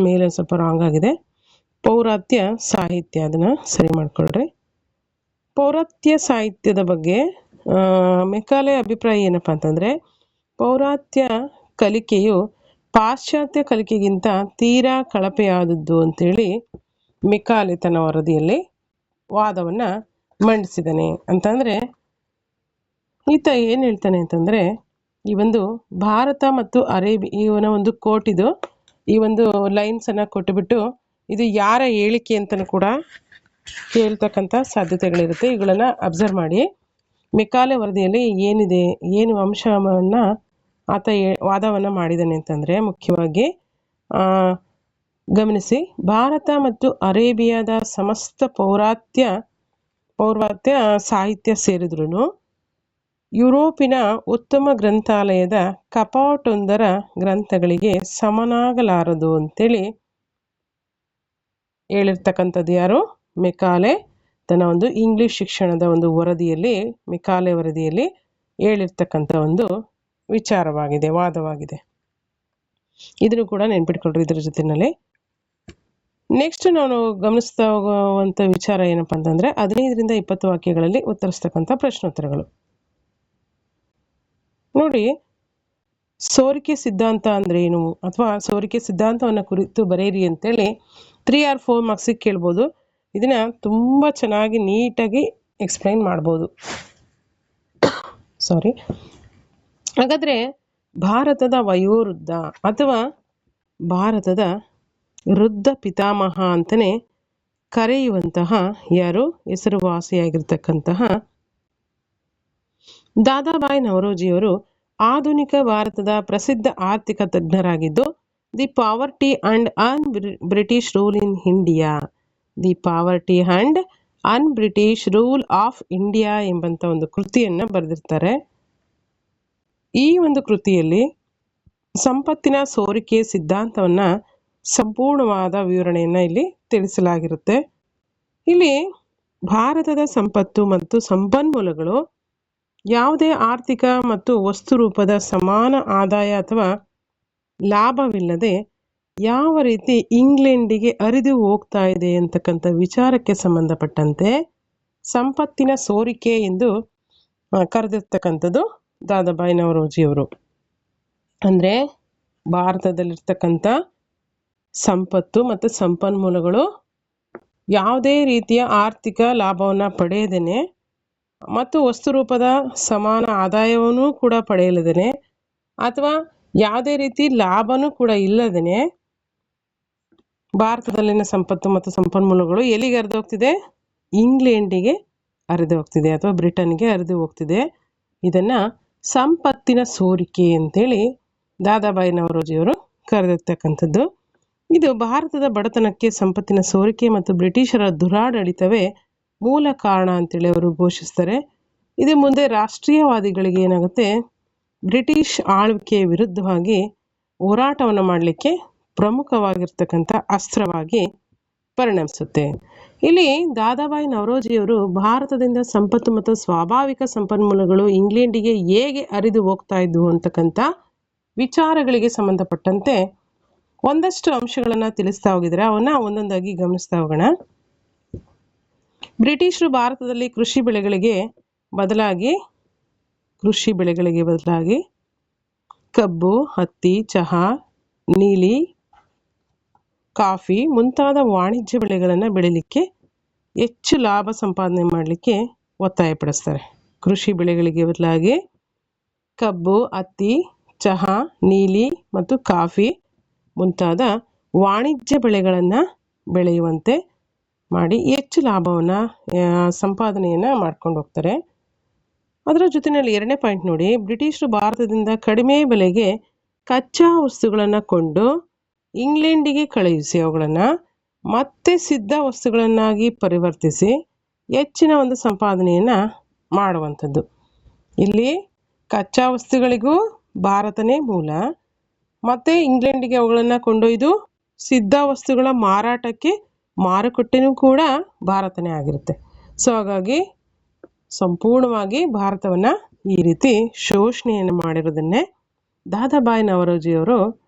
ಮೇಲೆ ಸ್ವಲ್ಪ ರಾಂಗ್ ಆಗಿದೆ. ಪೌರಾತ್ಯ ಸಾಹಿತ್ಯ, ಅದನ್ನು ಸರಿ ಮಾಡ್ಕೊಳ್ರಿ. ಪೌರಾತ್ಯ ಸಾಹಿತ್ಯದ ಬಗ್ಗೆ ಮೆಕಾಲೆಯ ಅಭಿಪ್ರಾಯ ಏನಪ್ಪ ಅಂತಂದರೆ, ಪೌರಾತ್ಯ ಕಲಿಕೆಯು ಪಾಶ್ಚಾತ್ಯ ಕಲಿಕೆಗಿಂತ ತೀರಾ ಕಳಪೆಯಾದದ್ದು ಅಂತೇಳಿ ಮೆಕಾಲೆ ತನ್ನ ವರದಿಯಲ್ಲಿ ವಾದವನ್ನು ಮಂಡಿಸಿದ್ದಾನೆ. ಅಂತಂದರೆ ಈತ ಏನು ಹೇಳ್ತಾನೆ ಅಂತಂದರೆ, ಈ ಒಂದು ಭಾರತ ಮತ್ತು ಇವನ ಒಂದು ಕೋಟ್ ಈ ಒಂದು ಲೈನ್ಸನ್ನು ಕೊಟ್ಟುಬಿಟ್ಟು ಇದು ಯಾರ ಹೇಳಿಕೆ ಅಂತಲೂ ಕೂಡ ಕೇಳ್ತಕ್ಕಂಥ ಸಾಧ್ಯತೆಗಳಿರುತ್ತೆ. ಇವುಗಳನ್ನು ಅಬ್ಸರ್ವ್ ಮಾಡಿ. ಮೆಕಾಲೆ ವರದಿಯಲ್ಲಿ ಏನಿದೆ, ಏನು ಅಂಶವನ್ನು ಆತ ವಾದವನ್ನು ಮಾಡಿದ್ದಾನೆ ಅಂತಂದರೆ, ಮುಖ್ಯವಾಗಿ ಗಮನಿಸಿ, ಭಾರತ ಮತ್ತು ಅರೇಬಿಯಾದ ಸಮಸ್ತ ಪೌರ್ವಾತ್ಯ ಸಾಹಿತ್ಯ ಸೇರಿದ್ರೂ ಯುರೋಪಿನ ಉತ್ತಮ ಗ್ರಂಥಾಲಯದ ಕಪಾಟೊಂದರ ಗ್ರಂಥಗಳಿಗೆ ಸಮನಾಗಲಾರದು ಅಂತೇಳಿ ಹೇಳಿರ್ತಕ್ಕಂಥದ್ದು ಯಾರು? ಮೆಕಾಲೆ ತನ್ನ ಒಂದು ಇಂಗ್ಲಿಷ್ ಶಿಕ್ಷಣದ ಒಂದು ವರದಿಯಲ್ಲಿ, ಮೆಕಾಲೆ ವರದಿಯಲ್ಲಿ ಹೇಳಿರ್ತಕ್ಕಂಥ ಒಂದು ವಿಚಾರವಾಗಿದೆ, ವಾದವಾಗಿದೆ. ಇದನ್ನು ಕೂಡ ನೆನ್ಪಿಟ್ಕೊಳ್ರಿ ಇದ್ರ ಜೊತೆಯಲ್ಲಿ. ನೆಕ್ಸ್ಟ್ ನಾನು ಗಮನಿಸ್ತಾ ಹೋಗುವಂಥ ವಿಚಾರ ಏನಪ್ಪ ಅಂತಂದರೆ, 15ರಿಂದ 20 ವಾಕ್ಯಗಳಲ್ಲಿ ಉತ್ತರಿಸ್ತಕ್ಕಂಥ ಪ್ರಶ್ನೋತ್ತರಗಳು. ನೋಡಿ, ಸೋರಿಕೆ ಸಿದ್ಧಾಂತ ಅಂದ್ರೆ ಏನು, ಅಥವಾ ಸೋರಿಕೆ ಸಿದ್ಧಾಂತವನ್ನು ಕುರಿತು ಬರೆಯಿರಿ ಅಂತೇಳಿ 3 or 4 ಮಾರ್ಕ್ಸಿಗೆ ಕೇಳ್ಬೋದು. ಇದನ್ನ ತುಂಬ ಚೆನ್ನಾಗಿ ನೀಟಾಗಿ ಎಕ್ಸ್ಪ್ಲೈನ್ ಮಾಡ್ಬೋದು. ಹಾಗಾದರೆ ಭಾರತದ ವಯೋವೃದ್ಧ ಅಥವಾ ಭಾರತದ ವೃದ್ಧ ಪಿತಾಮಹ ಅಂತಲೇ ಕರೆಯುವಂತಹ ಯಾರು ಹೆಸರುವಾಸಿಯಾಗಿರ್ತಕ್ಕಂತಹ ದಾದಾಬಾಯಿ ನವರೋಜಿಯವರು ಆಧುನಿಕ ಭಾರತದ ಪ್ರಸಿದ್ಧ ಆರ್ಥಿಕ ತಜ್ಞರಾಗಿದ್ದು, the poverty and un British rule in India, the poverty and un British rule of India ಎಂಬಂಥ ಒಂದು ಕೃತಿಯನ್ನು ಬರೆದಿರ್ತಾರೆ. ಈ ಒಂದು ಕೃತಿಯಲ್ಲಿ ಸಂಪತ್ತಿನ ಸೋರಿಕೆ ಸಿದ್ಧಾಂತವನ್ನು ಸಂಪೂರ್ಣವಾದ ವಿವರಣೆಯನ್ನು ಇಲ್ಲಿ ತಿಳಿಸಲಾಗಿರುತ್ತೆ. ಇಲ್ಲಿ ಭಾರತದ ಸಂಪತ್ತು ಮತ್ತು ಸಂಪನ್ಮೂಲಗಳು ಯಾವುದೇ ಆರ್ಥಿಕ ಮತ್ತು ವಸ್ತು ರೂಪದ ಸಮಾನ ಆದಾಯ ಅಥವಾ ಲಾಭವಿಲ್ಲದೆ ಯಾವ ರೀತಿ ಇಂಗ್ಲೆಂಡಿಗೆ ಹರಿದು ಹೋಗ್ತಾ ಇದೆ ಅಂತಕ್ಕಂಥ ವಿಚಾರಕ್ಕೆ ಸಂಬಂಧಪಟ್ಟಂತೆ ಸಂಪತ್ತಿನ ಸೋರಿಕೆ ಎಂದು ಕರೆದಿರ್ತಕ್ಕಂಥದ್ದು ದಾದಾಬಾಯಿ ನವರೋಜಿಯವರು. ಅಂದರೆ ಭಾರತದಲ್ಲಿರ್ತಕ್ಕಂಥ ಸಂಪತ್ತು ಮತ್ತು ಸಂಪನ್ಮೂಲಗಳು ಯಾವುದೇ ರೀತಿಯ ಆರ್ಥಿಕ ಲಾಭವನ್ನು ಪಡೆಯದೇನೆ ಮತ್ತು ವಸ್ತು ರೂಪದ ಸಮಾನ ಆದಾಯವನ್ನು ಕೂಡ ಪಡೆಯಲಿದ್ದೇನೆ, ಅಥವಾ ಯಾವುದೇ ರೀತಿ ಲಾಭನೂ ಕೂಡ ಇಲ್ಲದೇನೆ ಭಾರತದಲ್ಲಿನ ಸಂಪತ್ತು ಮತ್ತು ಸಂಪನ್ಮೂಲಗಳು ಎಲ್ಲಿಗೆ ಹರಿದು ಹೋಗ್ತಿದೆ? ಇಂಗ್ಲೆಂಡಿಗೆ ಹರಿದು ಹೋಗ್ತಿದೆ ಅಥವಾ ಬ್ರಿಟನ್ಗೆ ಹರಿದು ಹೋಗ್ತಿದೆ. ಇದನ್ನು ಸಂಪತ್ತಿನ ಸೋರಿಕೆ ಅಂತೇಳಿ ದಾದಾಬಾಯಿ ನವರೋಜಿಯವರು ಕರೆದಿರ್ತಕ್ಕಂಥದ್ದು. ಇದು ಭಾರತದ ಬಡತನಕ್ಕೆ ಸಂಪತ್ತಿನ ಸೋರಿಕೆ ಮತ್ತು ಬ್ರಿಟಿಷರ ದುರಾಡಳಿತವೇ ಮೂಲ ಕಾರಣ ಅಂತೇಳಿ ಅವರು ಘೋಷಿಸ್ತಾರೆ. ಇದು ಮುಂದೆ ರಾಷ್ಟ್ರೀಯವಾದಿಗಳಿಗೆ ಏನಾಗುತ್ತೆ, ಬ್ರಿಟಿಷ್ ಆಳ್ವಿಕೆಯ ವಿರುದ್ಧವಾಗಿ ಹೋರಾಟವನ್ನು ಮಾಡಲಿಕ್ಕೆ ಪ್ರಮುಖವಾಗಿರ್ತಕ್ಕಂಥ ಅಸ್ತ್ರವಾಗಿ ಪರಿಣಮಿಸುತ್ತೆ. ಇಲ್ಲಿ ದಾದಾಬಾಯಿ ನವರೋಜಿಯವರು ಭಾರತದಿಂದ ಸಂಪತ್ತು ಮತ್ತು ಸ್ವಾಭಾವಿಕ ಸಂಪನ್ಮೂಲಗಳು ಇಂಗ್ಲೆಂಡಿಗೆ ಹೇಗೆ ಹರಿದು ಹೋಗ್ತಾ ಇದ್ವು ಅಂತಕ್ಕಂಥ ವಿಚಾರಗಳಿಗೆ ಸಂಬಂಧಪಟ್ಟಂತೆ ಒಂದಷ್ಟು ಅಂಶಗಳನ್ನು ತಿಳಿಸ್ತಾ ಹೋಗಿದ್ದಾರೆ. ಅವನ್ನ ಒಂದೊಂದಾಗಿ ಗಮನಿಸ್ತಾ ಹೋಗೋಣ. ಬ್ರಿಟಿಷರು ಭಾರತದಲ್ಲಿ ಕೃಷಿ ಬೆಳೆಗಳಿಗೆ ಬದಲಾಗಿ ಕಬ್ಬು, ಹತ್ತಿ, ಚಹಾ, ನೀಲಿ, ಕಾಫಿ ಮುಂತಾದ ವಾಣಿಜ್ಯ ಬೆಳೆಗಳನ್ನು ಬೆಳಿಲಿಕ್ಕೆ ಹೆಚ್ಚು ಲಾಭ ಸಂಪಾದನೆ ಮಾಡಲಿಕ್ಕೆ ಒತ್ತಾಯಪಡಿಸ್ತಾರೆ. ಕೃಷಿ ಬೆಳೆಗಳಿಗೆ ಬದಲಾಗಿ ಕಬ್ಬು, ಹತ್ತಿ, ಚಹಾ, ನೀಲಿ ಮತ್ತು ಕಾಫಿ ಮುಂತಾದ ವಾಣಿಜ್ಯ ಬೆಳೆಗಳನ್ನು ಬೆಳೆಯುವಂತೆ ಮಾಡಿ ಹೆಚ್ಚು ಲಾಭವನ್ನು ಸಂಪಾದನೆಯನ್ನು ಮಾಡ್ಕೊಂಡು ಹೋಗ್ತಾರೆ. ಅದರ ಜೊತೆಯಲ್ಲಿ 2ನೇ ಪಾಯಿಂಟ್ ನೋಡಿ, ಬ್ರಿಟಿಷರು ಭಾರತದಿಂದ ಕಡಿಮೆ ಬೆಲೆಗೆ ಕಚ್ಚಾ ವಸ್ತುಗಳನ್ನು ಕೊಂಡು ಇಂಗ್ಲೆಂಡಿಗೆ ಕಳುಹಿಸಿ ಅವುಗಳನ್ನು ಮತ್ತೆ ಸಿದ್ಧ ವಸ್ತುಗಳನ್ನಾಗಿ ಪರಿವರ್ತಿಸಿ ಹೆಚ್ಚಿನ ಒಂದು ಸಂಪಾದನೆಯನ್ನು ಮಾಡುವಂಥದ್ದು. ಇಲ್ಲಿ ಕಚ್ಚಾ ವಸ್ತುಗಳಿಗೂ ಭಾರತನೇ ಮೂಲ, ಮತ್ತು ಇಂಗ್ಲೆಂಡಿಗೆ ಅವುಗಳನ್ನು ಕೊಂಡೊಯ್ದು ಸಿದ್ಧ ವಸ್ತುಗಳ ಮಾರುಕಟ್ಟೆನೂ ಕೂಡ ಭಾರತನೇ ಆಗಿರುತ್ತೆ. ಸೊ ಹಾಗಾಗಿ ಸಂಪೂರ್ಣವಾಗಿ ಭಾರತವನ್ನು ಈ ರೀತಿ ಶೋಷಣೆಯನ್ನು ಮಾಡಿರೋದನ್ನೇ ದಾದಾಬಾಯಿ ನವರೋಜಿಯವರು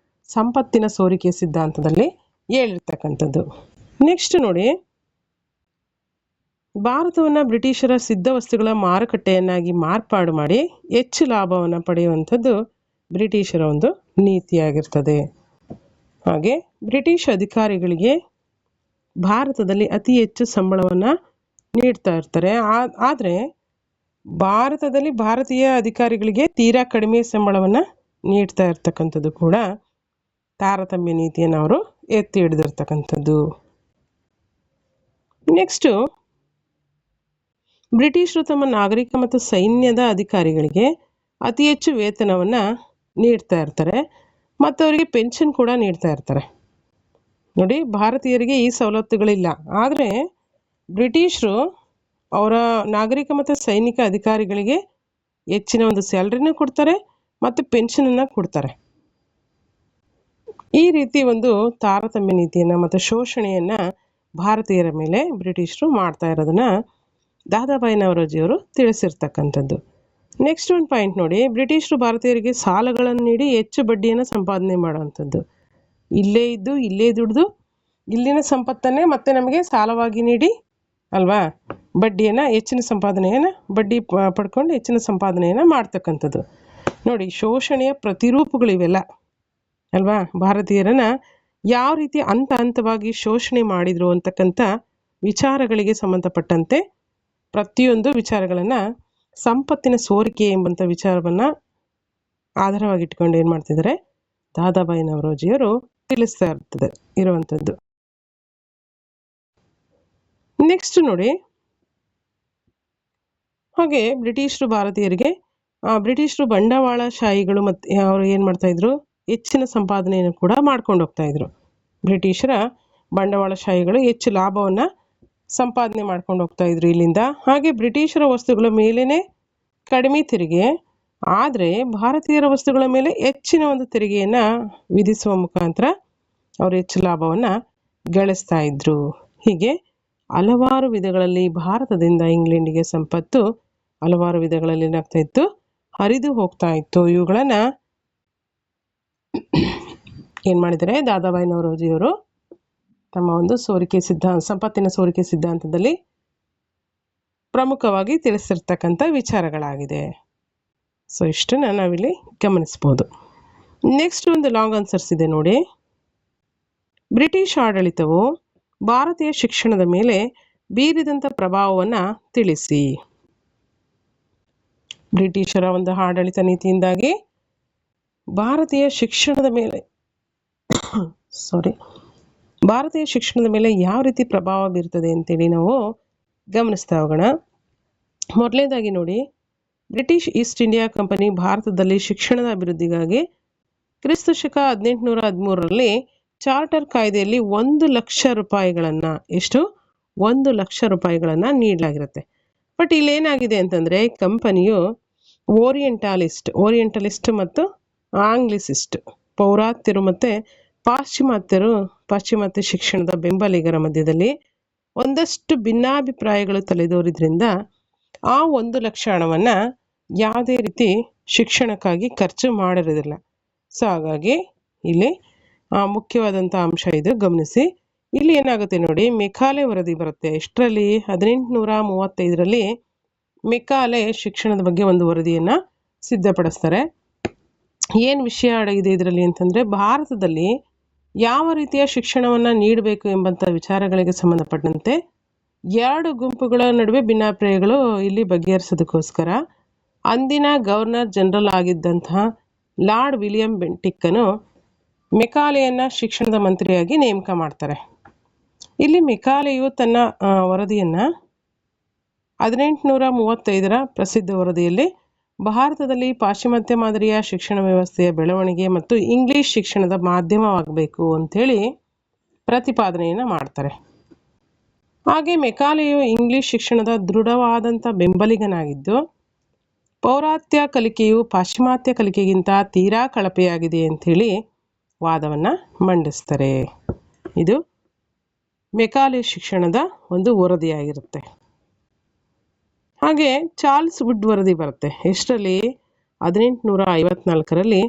ಸಂಪತ್ತಿನ ಸೋರಿಕೆ ಸಿದ್ಧಾಂತದಲ್ಲಿ ಹೇಳಿರ್ತಕ್ಕಂಥದ್ದು. ನೆಕ್ಸ್ಟ್ ನೋಡಿ, ಭಾರತವನ್ನು ಬ್ರಿಟಿಷರ ಸಿದ್ಧ ವಸ್ತುಗಳ ಮಾರುಕಟ್ಟೆಯನ್ನಾಗಿ ಮಾರ್ಪಾಡು ಮಾಡಿ ಹೆಚ್ಚು ಲಾಭವನ್ನು ಪಡೆಯುವಂಥದ್ದು ಬ್ರಿಟಿಷರ ಒಂದು ನೀತಿಯಾಗಿರ್ತದೆ. ಹಾಗೆ ಬ್ರಿಟಿಷ್ ಅಧಿಕಾರಿಗಳಿಗೆ ಭಾರತದಲ್ಲಿ ಅತಿ ಹೆಚ್ಚು ಸಂಬಳವನ್ನು ನೀಡ್ತಾ ಇರ್ತಾರೆ. ಆದರೆ ಭಾರತದಲ್ಲಿ ಭಾರತೀಯ ಅಧಿಕಾರಿಗಳಿಗೆ ತೀರಾ ಕಡಿಮೆ ಸಂಬಳವನ್ನು ನೀಡ್ತಾ ಇರ್ತಕ್ಕಂಥದ್ದು ಕೂಡ ತಾರತಮ್ಯ ನೀತಿಯನ್ನು ಅವರು ಎತ್ತಿ ಹಿಡಿದಿರ್ತಕ್ಕಂಥದ್ದು. ನೆಕ್ಸ್ಟು ಬ್ರಿಟಿಷರು ತಮ್ಮ ನಾಗರಿಕ ಮತ್ತು ಸೈನ್ಯದ ಅಧಿಕಾರಿಗಳಿಗೆ ಅತಿ ಹೆಚ್ಚು ವೇತನವನ್ನು ನೀಡ್ತಾ ಇರ್ತಾರೆ ಮತ್ತು ಅವರಿಗೆ ಪೆನ್ಷನ್ ಕೂಡ ನೀಡ್ತಾ ಇರ್ತಾರೆ. ನೋಡಿ, ಭಾರತೀಯರಿಗೆ ಈ ಸವಲತ್ತುಗಳಿಲ್ಲ. ಆದರೆ ಬ್ರಿಟಿಷರು ಅವರ ನಾಗರಿಕ ಮತ್ತು ಸೈನಿಕ ಅಧಿಕಾರಿಗಳಿಗೆ ಹೆಚ್ಚಿನ ಒಂದು ಸ್ಯಾಲ್ರಿನೂ ಕೊಡ್ತಾರೆ ಮತ್ತು ಪೆನ್ಷನನ್ನು ಕೊಡ್ತಾರೆ. ಈ ರೀತಿ ಒಂದು ತಾರತಮ್ಯ ನೀತಿಯನ್ನು ಮತ್ತು ಶೋಷಣೆಯನ್ನು ಭಾರತೀಯರ ಮೇಲೆ ಬ್ರಿಟಿಷರು ಮಾಡ್ತಾ ಇರೋದನ್ನ ದಾದಾಬಾಯಿ ನವರೋಜಿಯವರು ತಿಳಿಸಿರ್ತಕ್ಕಂಥದ್ದು. ನೆಕ್ಸ್ಟ್ ಒಂದು ಪಾಯಿಂಟ್ ನೋಡಿ, ಬ್ರಿಟಿಷರು ಭಾರತೀಯರಿಗೆ ಸಾಲಗಳನ್ನು ನೀಡಿ ಹೆಚ್ಚು ಬಡ್ಡಿಯನ್ನು ಸಂಪಾದನೆ ಮಾಡುವಂಥದ್ದು. ಇಲ್ಲೇ ಇದ್ದು ಇಲ್ಲೇ ದುಡಿದು ಇಲ್ಲಿನ ಸಂಪತ್ತನ್ನೇ ಮತ್ತೆ ನಮಗೆ ಸಾಲವಾಗಿ ನೀಡಿ ಅಲ್ವಾ ಬಡ್ಡಿಯನ್ನು ಹೆಚ್ಚಿನ ಸಂಪಾದನೆಯನ್ನು ಬಡ್ಡಿ ಪಡ್ಕೊಂಡು ಹೆಚ್ಚಿನ ಸಂಪಾದನೆಯನ್ನು ಮಾಡ್ತಕ್ಕಂಥದ್ದು. ನೋಡಿ, ಶೋಷಣೆಯ ಪ್ರತಿರೂಪಗಳಿವೆಲ್ಲ ಅಲ್ವಾ. ಭಾರತೀಯರನ್ನು ಯಾವ ರೀತಿ ಹಂತವಾಗಿ ಶೋಷಣೆ ಮಾಡಿದರು ಅಂತಕ್ಕಂಥ ವಿಚಾರಗಳಿಗೆ ಸಂಬಂಧಪಟ್ಟಂತೆ ಪ್ರತಿಯೊಂದು ವಿಚಾರಗಳನ್ನು ಸಂಪತ್ತಿನ ಸೋರಿಕೆ ಎಂಬಂಥ ವಿಚಾರವನ್ನು ಆಧಾರವಾಗಿಟ್ಕೊಂಡು ಏನು ಮಾಡ್ತಿದ್ದಾರೆ, ದಾದಾಬಾಯಿ ನವರೋಜಿಯವರು ತಿಳಿಸ್ತಾ ಇರುವಂಥದ್ದು. ನೆಕ್ಸ್ಟ್ ನೋಡಿ, ಹಾಗೆ ಬ್ರಿಟಿಷರು ಬಂಡವಾಳಶಾಹಿಗಳು ಮತ್ತು ಅವರು ಏನು ಮಾಡ್ತಾಯಿದ್ರು, ಹೆಚ್ಚಿನ ಸಂಪಾದನೆಯನ್ನು ಕೂಡ ಮಾಡ್ಕೊಂಡು ಹೋಗ್ತಾ ಇದ್ರು. ಬ್ರಿಟಿಷರ ಬಂಡವಾಳಶಾಹಿಗಳು ಹೆಚ್ಚು ಲಾಭವನ್ನು ಸಂಪಾದನೆ ಮಾಡ್ಕೊಂಡು ಹೋಗ್ತಾ ಇದ್ರು ಇಲ್ಲಿಂದ. ಹಾಗೆ ಬ್ರಿಟಿಷರ ವಸ್ತುಗಳ ಮೇಲೇ ಕಡಿಮೆ ತೆರಿಗೆ, ಆದರೆ ಭಾರತೀಯರ ವಸ್ತುಗಳ ಮೇಲೆ ಹೆಚ್ಚಿನ ಒಂದು ತೆರಿಗೆಯನ್ನು ವಿಧಿಸುವ ಮುಖಾಂತರ ಅವರು ಹೆಚ್ಚು ಲಾಭವನ್ನು ಗಳಿಸ್ತಾ ಇದ್ರು. ಹೀಗೆ ಹಲವಾರು ವಿಧಗಳಲ್ಲಿ ಭಾರತದಿಂದ ಇಂಗ್ಲೆಂಡಿಗೆ ಸಂಪತ್ತು ಹಲವಾರು ವಿಧಗಳಲ್ಲಿ ಏನಾಗ್ತಾ ಇತ್ತು, ಹರಿದು ಹೋಗ್ತಾ ಇತ್ತು. ಇವುಗಳನ್ನು ಏನು ಮಾಡಿದ್ದಾರೆ, ದಾದಾಬಾಯಿ ನವರೋಜಿಯವರು ತಮ್ಮ ಒಂದು ಸಂಪತ್ತಿನ ಸೋರಿಕೆ ಸಿದ್ಧಾಂತದಲ್ಲಿ ಪ್ರಮುಖವಾಗಿ ತಿಳಿಸಿರ್ತಕ್ಕಂಥ ವಿಚಾರಗಳಾಗಿದೆ. ಸೊ ಇಷ್ಟನ್ನು ನಾವಿಲ್ಲಿ ಗಮನಿಸ್ಬೋದು. ನೆಕ್ಸ್ಟ್ ಒಂದು ಲಾಂಗ್ ಆನ್ಸರ್ಸ್ ಇದೆ ನೋಡಿ. ಬ್ರಿಟಿಷ್ ಆಡಳಿತವು ಭಾರತೀಯ ಶಿಕ್ಷಣದ ಮೇಲೆ ಬೀರಿದಂಥ ಪ್ರಭಾವವನ್ನು ತಿಳಿಸಿ. ಬ್ರಿಟಿಷರ ಒಂದು ಆಡಳಿತ ನೀತಿಯಿಂದಾಗಿ ಭಾರತೀಯ ಶಿಕ್ಷಣದ ಮೇಲೆ ಯಾವ ರೀತಿ ಪ್ರಭಾವ ಬೀರ್ತದೆ ಅಂತೇಳಿ ನಾವು ಗಮನಿಸ್ತಾ ಹೋಗೋಣ. ಮೊದಲನೇದಾಗಿ ನೋಡಿ, ಬ್ರಿಟಿಷ್ ಈಸ್ಟ್ ಇಂಡಿಯಾ ಕಂಪನಿ ಭಾರತದಲ್ಲಿ ಶಿಕ್ಷಣದ ಅಭಿವೃದ್ಧಿಗಾಗಿ ಕ್ರಿಸ್ತಶಕ 1813ರಲ್ಲಿ ಚಾರ್ಟರ್ ಕಾಯ್ದೆಯಲ್ಲಿ 1,00,000 ರೂಪಾಯಿಗಳನ್ನು ನೀಡಲಾಗಿರುತ್ತೆ. ಬಟ್ ಇಲ್ಲೇನಾಗಿದೆ ಅಂತಂದರೆ, ಕಂಪನಿಯು ಓರಿಯೆಂಟಲಿಸ್ಟ್ ಮತ್ತು ಆಂಗ್ಲಿಸಿಸ್ಟ್, ಪೌರಾತ್ಯರು ಮತ್ತು ಪಾಶ್ಚಿಮಾತ್ಯ ಶಿಕ್ಷಣದ ಬೆಂಬಲಿಗರ ಮಧ್ಯದಲ್ಲಿ ಒಂದಷ್ಟು ಭಿನ್ನಾಭಿಪ್ರಾಯಗಳು ತಲೆದೋರಿದ್ರಿಂದ ಆ 1,00,000 ಹಣವನ್ನು ಯಾವುದೇ ರೀತಿ ಶಿಕ್ಷಣಕ್ಕಾಗಿ ಖರ್ಚು ಮಾಡಿರೋದಿಲ್ಲ. ಸೊ ಹಾಗಾಗಿ ಇಲ್ಲಿ ಮುಖ್ಯವಾದಂಥ ಅಂಶ ಇದು, ಗಮನಿಸಿ. ಇಲ್ಲಿ ಏನಾಗುತ್ತೆ ನೋಡಿ, ಮೆಕಾಲೆ ವರದಿ ಬರುತ್ತೆ. ಎಷ್ಟರಲ್ಲಿ? 1835ರಲ್ಲಿ ಮೆಕಾಲೆ ಶಿಕ್ಷಣದ ಬಗ್ಗೆ ಒಂದು ವರದಿಯನ್ನು ಸಿದ್ಧಪಡಿಸ್ತಾರೆ. ಏನು ವಿಷಯ ಅಡಗಿದೆ ಇದರಲ್ಲಿ ಅಂತಂದರೆ, ಭಾರತದಲ್ಲಿ ಯಾವ ರೀತಿಯ ಶಿಕ್ಷಣವನ್ನು ನೀಡಬೇಕು ಎಂಬಂಥ ವಿಚಾರಗಳಿಗೆ ಸಂಬಂಧಪಟ್ಟಂತೆ 2 ಗುಂಪುಗಳ ನಡುವೆ ಭಿನ್ನಾಭಿಪ್ರಾಯಗಳು ಇಲ್ಲಿ ಬಗೆಹರಿಸೋದಕ್ಕೋಸ್ಕರ ಅಂದಿನ ಗವರ್ನರ್ ಜನರಲ್ ಆಗಿದ್ದಂತಹ ಲಾರ್ಡ್ ವಿಲಿಯಂ ಬೆಂಟಿಕ್ಕನು ಮೆಕಾಲೆಯನ್ನು ಶಿಕ್ಷಣದ ಮಂತ್ರಿಯಾಗಿ ನೇಮಕ ಮಾಡ್ತಾರೆ. ಇಲ್ಲಿ ಮೆಕಾಲೆಯು ತನ್ನ ವರದಿಯನ್ನು 1835ರ ಪ್ರಸಿದ್ಧ ವರದಿಯಲ್ಲಿ ಭಾರತದಲ್ಲಿ ಪಾಶ್ಚಿಮಾತ್ಯ ಮಾದರಿಯ ಶಿಕ್ಷಣ ವ್ಯವಸ್ಥೆಯ ಬೆಳವಣಿಗೆ ಮತ್ತು ಇಂಗ್ಲಿಷ್ ಶಿಕ್ಷಣದ ಮಾಧ್ಯಮವಾಗಬೇಕು ಅಂಥೇಳಿ ಪ್ರತಿಪಾದನೆಯನ್ನು ಮಾಡ್ತಾರೆ. ಹಾಗೆ ಮೆಕಾಲೆಯು ಇಂಗ್ಲಿಷ್ ಶಿಕ್ಷಣದ ದೃಢವಾದಂಥ ಬೆಂಬಲಿಗನಾಗಿದ್ದು, ಪೌರಾತ್ಯ ಕಲಿಕೆಯು ಪಾಶ್ಚಿಮಾತ್ಯ ಕಲಿಕೆಗಿಂತ ತೀರಾ ಕಳಪೆಯಾಗಿದೆ ಅಂಥೇಳಿ ವಾದವನ್ನು ಮಂಡಿಸ್ತಾರೆ. ಇದು ಮೆಕಾಲೆ ಶಿಕ್ಷಣದ ಒಂದು ವರದಿಯಾಗಿರುತ್ತೆ. ಹಾಗೆ ಚಾರ್ಲ್ಸ್ ವುಡ್ ವರದಿ ಬರುತ್ತೆ. ಎಷ್ಟರಲ್ಲಿ? 1854ರಲ್ಲಿ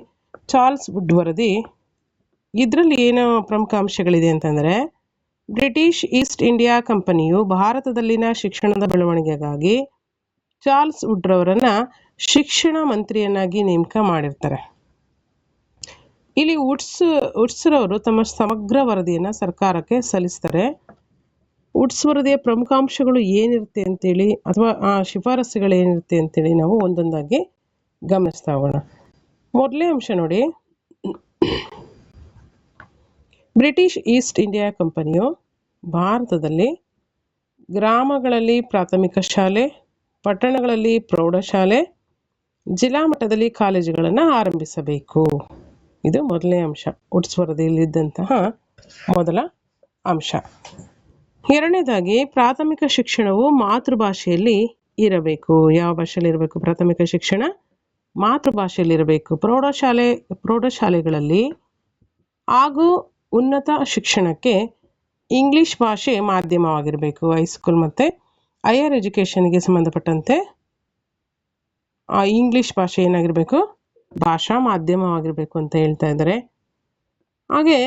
ಚಾರ್ಲ್ಸ್ ವುಡ್ ವರದಿ. ಇದರಲ್ಲಿ ಏನು ಪ್ರಮುಖ ಅಂಶಗಳಿದೆ ಅಂತಂದರೆ, ಬ್ರಿಟಿಷ್ ಈಸ್ಟ್ ಇಂಡಿಯಾ ಕಂಪನಿಯು ಭಾರತದಲ್ಲಿನ ಶಿಕ್ಷಣದ ಬೆಳವಣಿಗೆಗಾಗಿ ಚಾರ್ಲ್ಸ್ ವುಡ್ ರವರನ್ನು ಶಿಕ್ಷಣ ಮಂತ್ರಿಯನ್ನಾಗಿ ನೇಮಕ ಮಾಡಿರ್ತಾರೆ. ಇಲ್ಲಿ ವುಡ್ಸ್ ರವರು ತಮ್ಮ ಸಮಗ್ರ ವರದಿಯನ್ನು ಸರ್ಕಾರಕ್ಕೆ ಸಲ್ಲಿಸ್ತಾರೆ. ವುಡ್ಸ್ ವರದಿಯ ಪ್ರಮುಖಾಂಶಗಳು ಏನಿರುತ್ತೆ ಅಂತೇಳಿ, ಅಥವಾ ಶಿಫಾರಸುಗಳು ಏನಿರುತ್ತೆ ಅಂತೇಳಿ ನಾವು ಒಂದೊಂದಾಗಿ ಗಮನಿಸ್ತಾ ಹೋಗೋಣ. ಮೊದಲೇ ಅಂಶ ನೋಡಿ, ಬ್ರಿಟಿಷ್ ಈಸ್ಟ್ ಇಂಡಿಯಾ ಕಂಪನಿಯು ಭಾರತದಲ್ಲಿ ಗ್ರಾಮಗಳಲ್ಲಿ ಪ್ರಾಥಮಿಕ ಶಾಲೆ, ಪಟ್ಟಣಗಳಲ್ಲಿ ಪ್ರೌಢಶಾಲೆ, ಜಿಲ್ಲಾ ಮಟ್ಟದಲ್ಲಿ ಕಾಲೇಜುಗಳನ್ನು ಆರಂಭಿಸಬೇಕು. ಇದು ಮೊದಲನೇ ಅಂಶ, ವುಡ್ಸ್ ವರದಿಯಲ್ಲಿದ್ದಂತಹ ಮೊದಲ ಅಂಶ. ಎರಡನೇದಾಗಿ, ಪ್ರಾಥಮಿಕ ಶಿಕ್ಷಣವು ಮಾತೃಭಾಷೆಯಲ್ಲಿ ಇರಬೇಕು. ಯಾವ ಭಾಷೆಯಲ್ಲಿ ಇರಬೇಕು? ಪ್ರಾಥಮಿಕ ಶಿಕ್ಷಣ ಮಾತೃಭಾಷೆಯಲ್ಲಿ ಇರಬೇಕು. ಪ್ರೌಢಶಾಲೆಗಳಲ್ಲಿ ಹಾಗೂ ಉನ್ನತ ಶಿಕ್ಷಣಕ್ಕೆ ಇಂಗ್ಲಿಷ್ ಭಾಷೆ ಮಾಧ್ಯಮವಾಗಿರಬೇಕು. ಹೈಸ್ಕೂಲ್ ಮತ್ತು ಹೈಯರ್ ಎಜುಕೇಷನ್ಗೆ ಸಂಬಂಧಪಟ್ಟಂತೆ ಇಂಗ್ಲಿಷ್ ಭಾಷೆ ಏನಾಗಿರಬೇಕು? ಭಾಷಾ ಮಾಧ್ಯಮವಾಗಿರಬೇಕು ಅಂತ ಹೇಳ್ತಾ ಇದ್ದಾರೆ. ಹಾಗೆ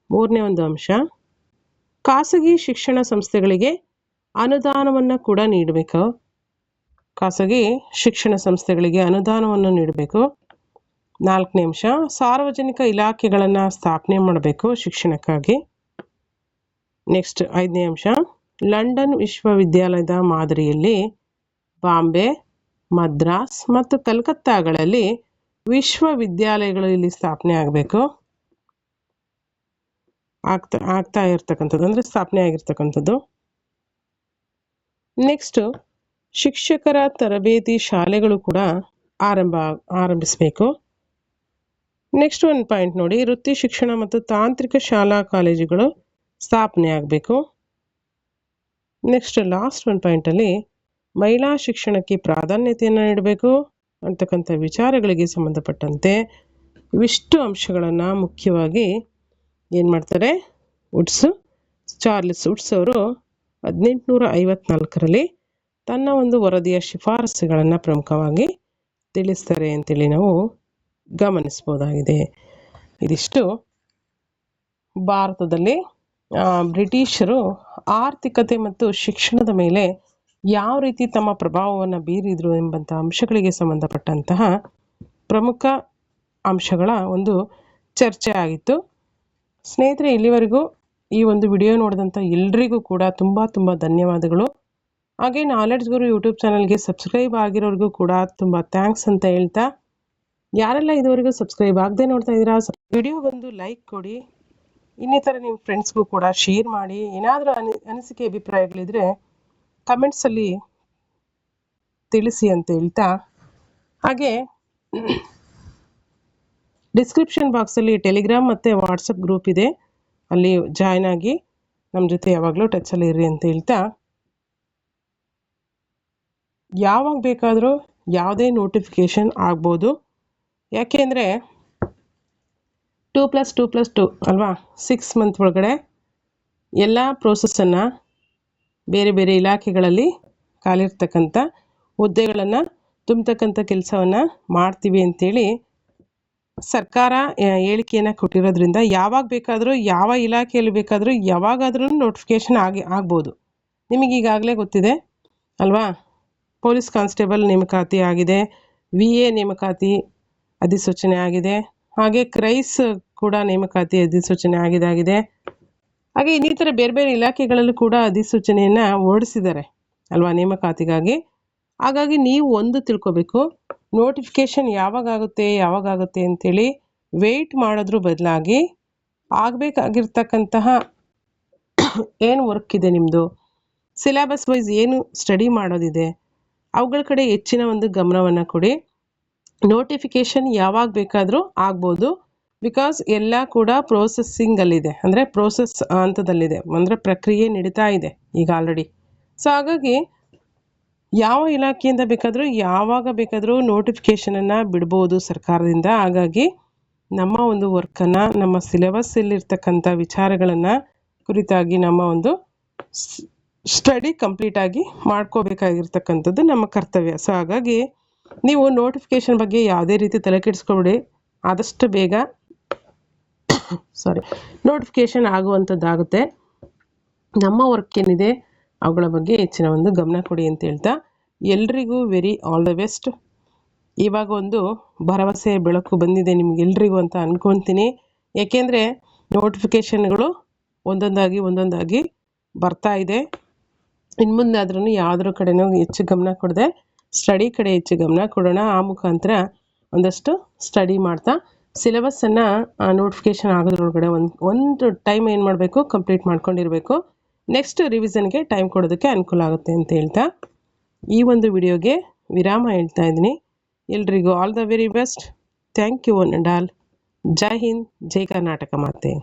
ಮೂರನೇ ಒಂದು ಅಂಶ, ಖಾಸಗಿ ಶಿಕ್ಷಣ ಸಂಸ್ಥೆಗಳಿಗೆ ಅನುದಾನವನ್ನು ಕೂಡ ನೀಡಬೇಕು. ಖಾಸಗಿ ಶಿಕ್ಷಣ ಸಂಸ್ಥೆಗಳಿಗೆ ಅನುದಾನವನ್ನು ನೀಡಬೇಕು. ನಾಲ್ಕನೇ ಅಂಶ, ಸಾರ್ವಜನಿಕ ಇಲಾಖೆಗಳನ್ನು ಸ್ಥಾಪನೆ ಮಾಡಬೇಕು ಶಿಕ್ಷಣಕ್ಕಾಗಿ. ನೆಕ್ಸ್ಟ್ ಐದನೇ ಅಂಶ, ಲಂಡನ್ ವಿಶ್ವವಿದ್ಯಾಲಯದ ಮಾದರಿಯಲ್ಲಿ ಬಾಂಬೆ, ಮದ್ರಾಸ್ ಮತ್ತು ಕಲ್ಕತ್ತಾಗಳಲ್ಲಿ ವಿಶ್ವವಿದ್ಯಾಲಯಗಳು ಇಲ್ಲಿ ಸ್ಥಾಪನೆ ಆಗಬೇಕು. ಆಗ್ತಾ ಇರ್ತಕ್ಕಂಥದ್ದು, ಅಂದರೆ ಸ್ಥಾಪನೆ ಆಗಿರ್ತಕ್ಕಂಥದ್ದು. ನೆಕ್ಸ್ಟ್, ಶಿಕ್ಷಕರ ತರಬೇತಿ ಶಾಲೆಗಳು ಕೂಡ ಆರಂಭಿಸಬೇಕು. ನೆಕ್ಸ್ಟ್ ಒಂದು ಪಾಯಿಂಟ್ ನೋಡಿ, ವೃತ್ತಿ ಶಿಕ್ಷಣ ಮತ್ತು ತಾಂತ್ರಿಕ ಶಾಲಾ ಕಾಲೇಜುಗಳು ಸ್ಥಾಪನೆ ಆಗಬೇಕು. ನೆಕ್ಸ್ಟ್ ಲಾಸ್ಟ್ ಒಂದು ಪಾಯಿಂಟಲ್ಲಿ ಮಹಿಳಾ ಶಿಕ್ಷಣಕ್ಕೆ ಪ್ರಾಧಾನ್ಯತೆಯನ್ನು ನೀಡಬೇಕು ಅಂತಕ್ಕಂಥ ವಿಚಾರಗಳಿಗೆ ಸಂಬಂಧಪಟ್ಟಂತೆ ಇವಿಷ್ಟು ಅಂಶಗಳನ್ನು ಮುಖ್ಯವಾಗಿ ಏನು ಮಾಡ್ತಾರೆ, ಚಾರ್ಲ್ಸ್ ವುಡ್ಸ್ ಅವರು 1854ರಲ್ಲಿ ತನ್ನ ಒಂದು ವರದಿಯ ಶಿಫಾರಸುಗಳನ್ನು ಪ್ರಮುಖವಾಗಿ ತಿಳಿಸ್ತಾರೆ ಅಂತೇಳಿ ನಾವು ಗಮನಿಸ್ಬೋದಾಗಿದೆ. ಇದಿಷ್ಟು ಭಾರತದಲ್ಲಿ ಬ್ರಿಟಿಷರು ಆರ್ಥಿಕತೆ ಮತ್ತು ಶಿಕ್ಷಣದ ಮೇಲೆ ಯಾವ ರೀತಿ ತಮ್ಮ ಪ್ರಭಾವವನ್ನು ಬೀರಿದ್ರು ಎಂಬಂಥ ಅಂಶಗಳಿಗೆ ಸಂಬಂಧಪಟ್ಟಂತಹ ಪ್ರಮುಖ ಅಂಶಗಳ ಒಂದು ಚರ್ಚೆ ಆಗಿತ್ತು. ಸ್ನೇಹಿತರೆ, ಇಲ್ಲಿವರೆಗೂ ಈ ಒಂದು ವಿಡಿಯೋ ನೋಡಿದಂಥ ಎಲ್ರಿಗೂ ಕೂಡ ತುಂಬ ಧನ್ಯವಾದಗಳು. ಹಾಗೆ ನಾಲೆಡ್ಜ್ ಗುರು ಯೂಟ್ಯೂಬ್ ಚಾನಲ್ಗೆ ಸಬ್ಸ್ಕ್ರೈಬ್ ಆಗಿರೋರಿಗೂ ಕೂಡ ತುಂಬ ಥ್ಯಾಂಕ್ಸ್ ಅಂತ ಹೇಳ್ತಾ, ಯಾರೆಲ್ಲ ಇದುವರೆಗೂ ಸಬ್ಸ್ಕ್ರೈಬ್ ಆಗದೆ ನೋಡ್ತಾ ಇದ್ದೀರಾ, ವಿಡಿಯೋಗೊಂದು ಲೈಕ್ ಕೊಡಿ, ಇನ್ನಿತರ ನಿಮ್ಮ ಫ್ರೆಂಡ್ಸ್ಗೂ ಕೂಡ ಶೇರ್ ಮಾಡಿ. ಏನಾದರೂ ಅನಿಸಿಕೆ ಅಭಿಪ್ರಾಯಗಳಿದ್ರೆ ಕಮೆಂಟ್ಸಲ್ಲಿ ತಿಳಿಸಿ ಅಂತ ಹೇಳ್ತಾ, ಹಾಗೆ ಡಿಸ್ಕ್ರಿಪ್ಷನ್ ಬಾಕ್ಸಲ್ಲಿ ಟೆಲಿಗ್ರಾಮ್ ಮತ್ತು ವಾಟ್ಸಪ್ ಗ್ರೂಪ್ ಇದೆ, ಅಲ್ಲಿ ಜಾಯ್ನ್ ಆಗಿ ನಮ್ಮ ಜೊತೆ ಯಾವಾಗಲೂ ಟಚಲ್ಲಿ ಇರ್ರಿ ಅಂತ ಹೇಳ್ತಾ, ಯಾವಾಗ ಬೇಕಾದರೂ ಯಾವುದೇ ನೋಟಿಫಿಕೇಷನ್ ಆಗ್ಬೋದು. ಯಾಕೆಂದರೆ 2+2+2 ಅಲ್ವಾ, 6 ಮಂತ್ ಒಳಗಡೆ ಎಲ್ಲ ಪ್ರೋಸೆಸ್ಸನ್ನು ಬೇರೆ ಬೇರೆ ಇಲಾಖೆಗಳಲ್ಲಿ ಖಾಲಿರ್ತಕ್ಕಂಥ ಹುದ್ದೆಗಳನ್ನು ತುಂಬತಕ್ಕಂಥ ಕೆಲಸವನ್ನು ಮಾಡ್ತೀವಿ ಅಂತೇಳಿ ಸರ್ಕಾರ ಹೇಳಿಕೆಯನ್ನು ಕೊಟ್ಟಿರೋದ್ರಿಂದ ಯಾವಾಗ ಬೇಕಾದರೂ ಯಾವ ಇಲಾಖೆಯಲ್ಲಿ ಬೇಕಾದರೂ ಯಾವಾಗಾದ್ರೂ ನೋಟಿಫಿಕೇಷನ್ ಆಗ್ಬೋದು. ನಿಮಗೆ ಈಗಾಗಲೇ ಗೊತ್ತಿದೆ ಅಲ್ವಾ, ಪೊಲೀಸ್ ಕಾನ್ಸ್ಟೇಬಲ್ ನೇಮಕಾತಿ ಆಗಿದೆ, VA ನೇಮಕಾತಿ ಅಧಿಸೂಚನೆ ಆಗಿದೆ, ಹಾಗೆ ಕ್ರೈಸ್ ಕೂಡ ನೇಮಕಾತಿ ಅಧಿಸೂಚನೆ ಆಗಿದೆ. ಹಾಗೆ ಇನ್ನಿತರ ಬೇರೆ ಬೇರೆ ಇಲಾಖೆಗಳಲ್ಲೂ ಕೂಡ ಅಧಿಸೂಚನೆಯನ್ನು ಹೊರಡಿಸಿದ್ದಾರೆ ಅಲ್ವಾ ನೇಮಕಾತಿಗಾಗಿ. ಹಾಗಾಗಿ ನೀವು ಒಂದು ತಿಳ್ಕೊಬೇಕು, ನೋಟಿಫಿಕೇಷನ್ ಯಾವಾಗಾಗುತ್ತೆ ಅಂತೇಳಿ ವೆಯ್ಟ್ ಮಾಡೋದ್ರ ಬದಲಾಗಿ ಆಗಬೇಕಾಗಿರ್ತಕ್ಕಂತಹ ಏನು ವರ್ಕ್ ಇದೆ, ನಿಮ್ಮದು ಸಿಲೆಬಸ್ ವೈಸ್ ಏನು ಸ್ಟಡಿ ಮಾಡೋದಿದೆ, ಅವುಗಳ ಕಡೆ ಹೆಚ್ಚಿನ ಒಂದು ಗಮನವನ್ನು ಕೊಡಿ. ನೋಟಿಫಿಕೇಷನ್ ಯಾವಾಗ ಬೇಕಾದರೂ ಆಗ್ಬೋದು, ಬಿಕಾಸ್ ಎಲ್ಲ ಕೂಡ ಪ್ರೋಸೆಸ್ಸಿಂಗಲ್ಲಿದೆ, ಅಂದರೆ ಪ್ರೋಸೆಸ್ ಹಂತದಲ್ಲಿದೆ, ಅಂದರೆ ಪ್ರಕ್ರಿಯೆ ನಡೀತಾ ಇದೆ ಈಗ ಆಲ್ರೆಡಿ. ಸೊ ಹಾಗಾಗಿ ಯಾವ ಇಲಾಖೆಯಿಂದ ಬೇಕಾದರೂ ಯಾವಾಗ ಬೇಕಾದರೂ ನೋಟಿಫಿಕೇಷನನ್ನು ಬಿಡ್ಬೋದು ಸರ್ಕಾರದಿಂದ. ಹಾಗಾಗಿ ನಮ್ಮ ಒಂದು ವರ್ಕನ್ನು, ನಮ್ಮ ಸಿಲೆಬಸ್ಸಲ್ಲಿರ್ತಕ್ಕಂಥ ವಿಚಾರಗಳನ್ನು ಕುರಿತಾಗಿ ನಮ್ಮ ಒಂದು ಸ್ಟಡಿ ಕಂಪ್ಲೀಟಾಗಿ ಮಾಡ್ಕೋಬೇಕಾಗಿರ್ತಕ್ಕಂಥದ್ದು ನಮ್ಮ ಕರ್ತವ್ಯ. ಸೊ ಹಾಗಾಗಿ ನೀವು ನೋಟಿಫಿಕೇಷನ್ ಬಗ್ಗೆ ಯಾವುದೇ ರೀತಿ ತಲೆ ಕೆಡಿಸ್ಕೊಬೇಡಿ, ಆದಷ್ಟು ಬೇಗ ನೋಟಿಫಿಕೇಷನ್ ಆಗುವಂಥದ್ದಾಗುತ್ತೆ. ನಮ್ಮ ವರ್ಕ್ ಏನಿದೆ ಅವುಗಳ ಬಗ್ಗೆ ಹೆಚ್ಚಿನ ಒಂದು ಗಮನ ಕೊಡಿ ಅಂತ ಹೇಳ್ತಾ, ಎಲ್ರಿಗೂ ವೆರಿ ಆಲ್ ದ ಬೆಸ್ಟ್. ಇವಾಗ ಒಂದು ಭರವಸೆ ಬೆಳಕು ಬಂದಿದೆ ನಿಮಗೆಲ್ರಿಗೂ ಅಂತ ಅಂದ್ಕೊತೀನಿ. ಏಕೆಂದರೆ ನೋಟಿಫಿಕೇಷನ್ಗಳು ಒಂದೊಂದಾಗಿ ಬರ್ತಾ ಇದೆ. ಇನ್ನು ಮುಂದೆ ಆದ್ರೂ ಯಾವುದ್ರ ಕಡೆನೂ ಹೆಚ್ಚು ಗಮನ ಕೊಡದೆ ಸ್ಟಡಿ ಕಡೆ ಹೆಚ್ಚು ಗಮನ ಕೊಡೋಣ. ಆ ಮುಖಾಂತರ ಒಂದಷ್ಟು ಸ್ಟಡಿ ಮಾಡ್ತಾ ಸಿಲೆಬಸ್ಸನ್ನು ನೋಟಿಫಿಕೇಷನ್ ಆಗೋದ್ರೊಳಗಡೆ ಒಂದು ಟೈಮ್ ಏನು ಮಾಡಬೇಕು, ಕಂಪ್ಲೀಟ್ ಮಾಡ್ಕೊಂಡಿರಬೇಕು. ನೆಕ್ಸ್ಟ್ ರಿವಿಷನ್ಗೆ ಟೈಮ್ ಕೊಡೋದಕ್ಕೆ ಅನುಕೂಲ ಆಗುತ್ತೆ ಅಂತ ಹೇಳ್ತಾ ಈ ಒಂದು ವಿಡಿಯೋಗೆ ವಿರಾಮ ಹೇಳ್ತಾ ಇದ್ದೀನಿ. ಎಲ್ರಿಗೂ all the very best. Thank you one and all. ಜೈ ಹಿಂದ್, ಜೈ ಕರ್ನಾಟಕ ಮಾತೆ.